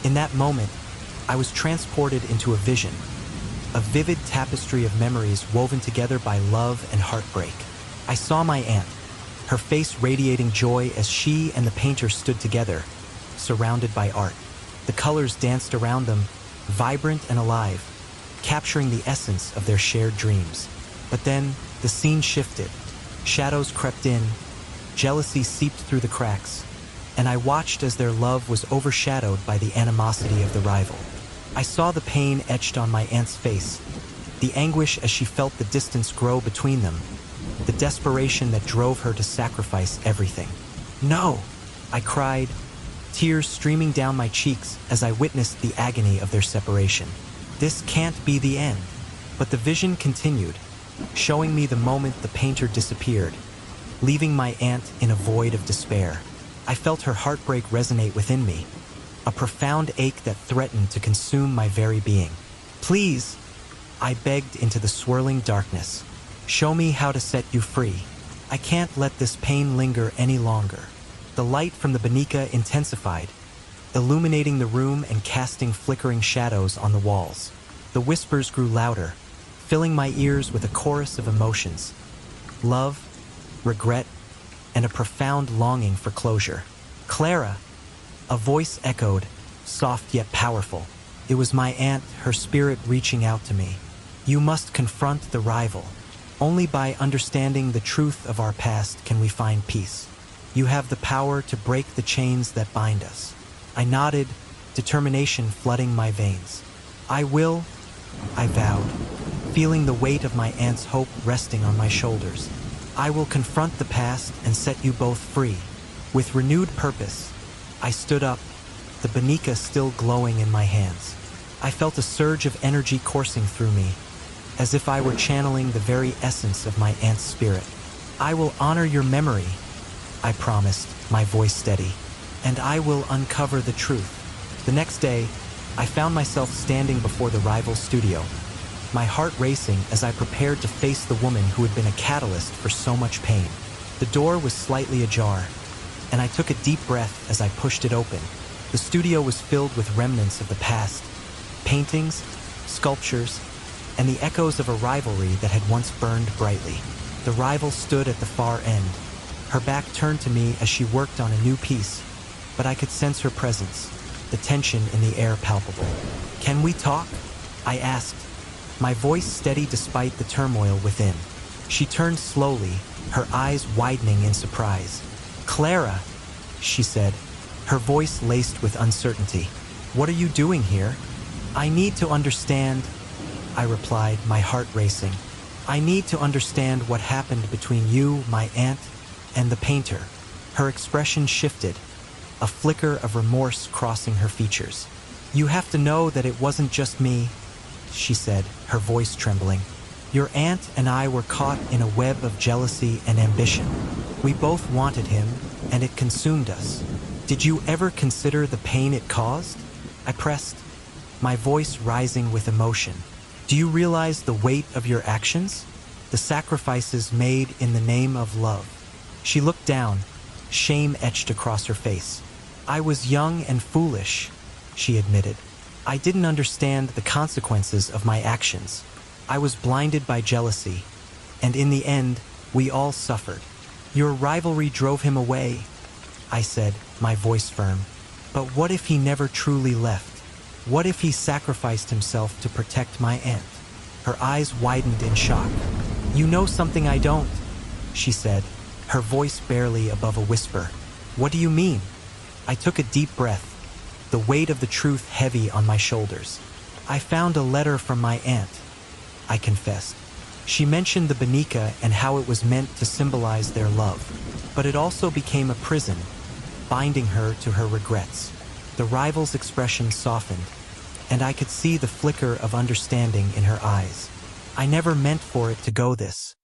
In that moment, I was transported into a vision, a vivid tapestry of memories woven together by love and heartbreak. I saw my aunt, her face radiating joy as she and the painter stood together, surrounded by art. The colors danced around them, vibrant and alive, capturing the essence of their shared dreams. But then, the scene shifted. Shadows crept in, jealousy seeped through the cracks, and I watched as their love was overshadowed by the animosity of the rival. I saw the pain etched on my aunt's face, the anguish as she felt the distance grow between them, the desperation that drove her to sacrifice everything. No, I cried, tears streaming down my cheeks as I witnessed the agony of their separation. This can't be the end. But the vision continued, showing me the moment the painter disappeared, leaving my aunt in a void of despair. I felt her heartbreak resonate within me, a profound ache that threatened to consume my very being. Please, I begged into the swirling darkness, show me how to set you free. I can't let this pain linger any longer. The light from the Banika intensified, illuminating the room and casting flickering shadows on the walls. The whispers grew louder, filling my ears with a chorus of emotions: love, regret, and a profound longing for closure. Clara, a voice echoed, soft yet powerful. It was my aunt, her spirit reaching out to me. You must confront the rival. Only by understanding the truth of our past can we find peace. You have the power to break the chains that bind us. I nodded, determination flooding my veins. I will, I vowed, feeling the weight of my aunt's hope resting on my shoulders. I will confront the past and set you both free. With renewed purpose, I stood up, the Banika still glowing in my hands. I felt a surge of energy coursing through me, as if I were channeling the very essence of my aunt's spirit. I will honor your memory, I promised, my voice steady, and I will uncover the truth. The next day, I found myself standing before the rival studio, my heart racing as I prepared to face the woman who had been a catalyst for so much pain. The door was slightly ajar, and I took a deep breath as I pushed it open. The studio was filled with remnants of the past, paintings, sculptures, and the echoes of a rivalry that had once burned brightly. The rival stood at the far end, her back turned to me as she worked on a new piece, but I could sense her presence, the tension in the air palpable. Can we talk? I asked, my voice steady despite the turmoil within. She turned slowly, her eyes widening in surprise. Clara, she said, her voice laced with uncertainty. What are you doing here? I need to understand, I replied, my heart racing. I need to understand what happened between you, my aunt, and the painter. Her expression shifted, a flicker of remorse crossing her features. You have to know that it wasn't just me, she said, her voice trembling. Your aunt and I were caught in a web of jealousy and ambition. We both wanted him, and it consumed us. Did you ever consider the pain it caused? I pressed, my voice rising with emotion. Do you realize the weight of your actions? The sacrifices made in the name of love. She looked down, shame etched across her face. I was young and foolish, she admitted. I didn't understand the consequences of my actions. I was blinded by jealousy, and in the end, we all suffered. Your rivalry drove him away, I said, my voice firm. But what if he never truly left? What if he sacrificed himself to protect my aunt? Her eyes widened in shock. You know something I don't, she said, her voice barely above a whisper. "What do you mean?" I took a deep breath, the weight of the truth heavy on my shoulders. "I found a letter from my aunt," I confessed. She mentioned the Banika and how it was meant to symbolize their love, but it also became a prison, binding her to her regrets. The rival's expression softened, and I could see the flicker of understanding in her eyes. "I never meant for it to go this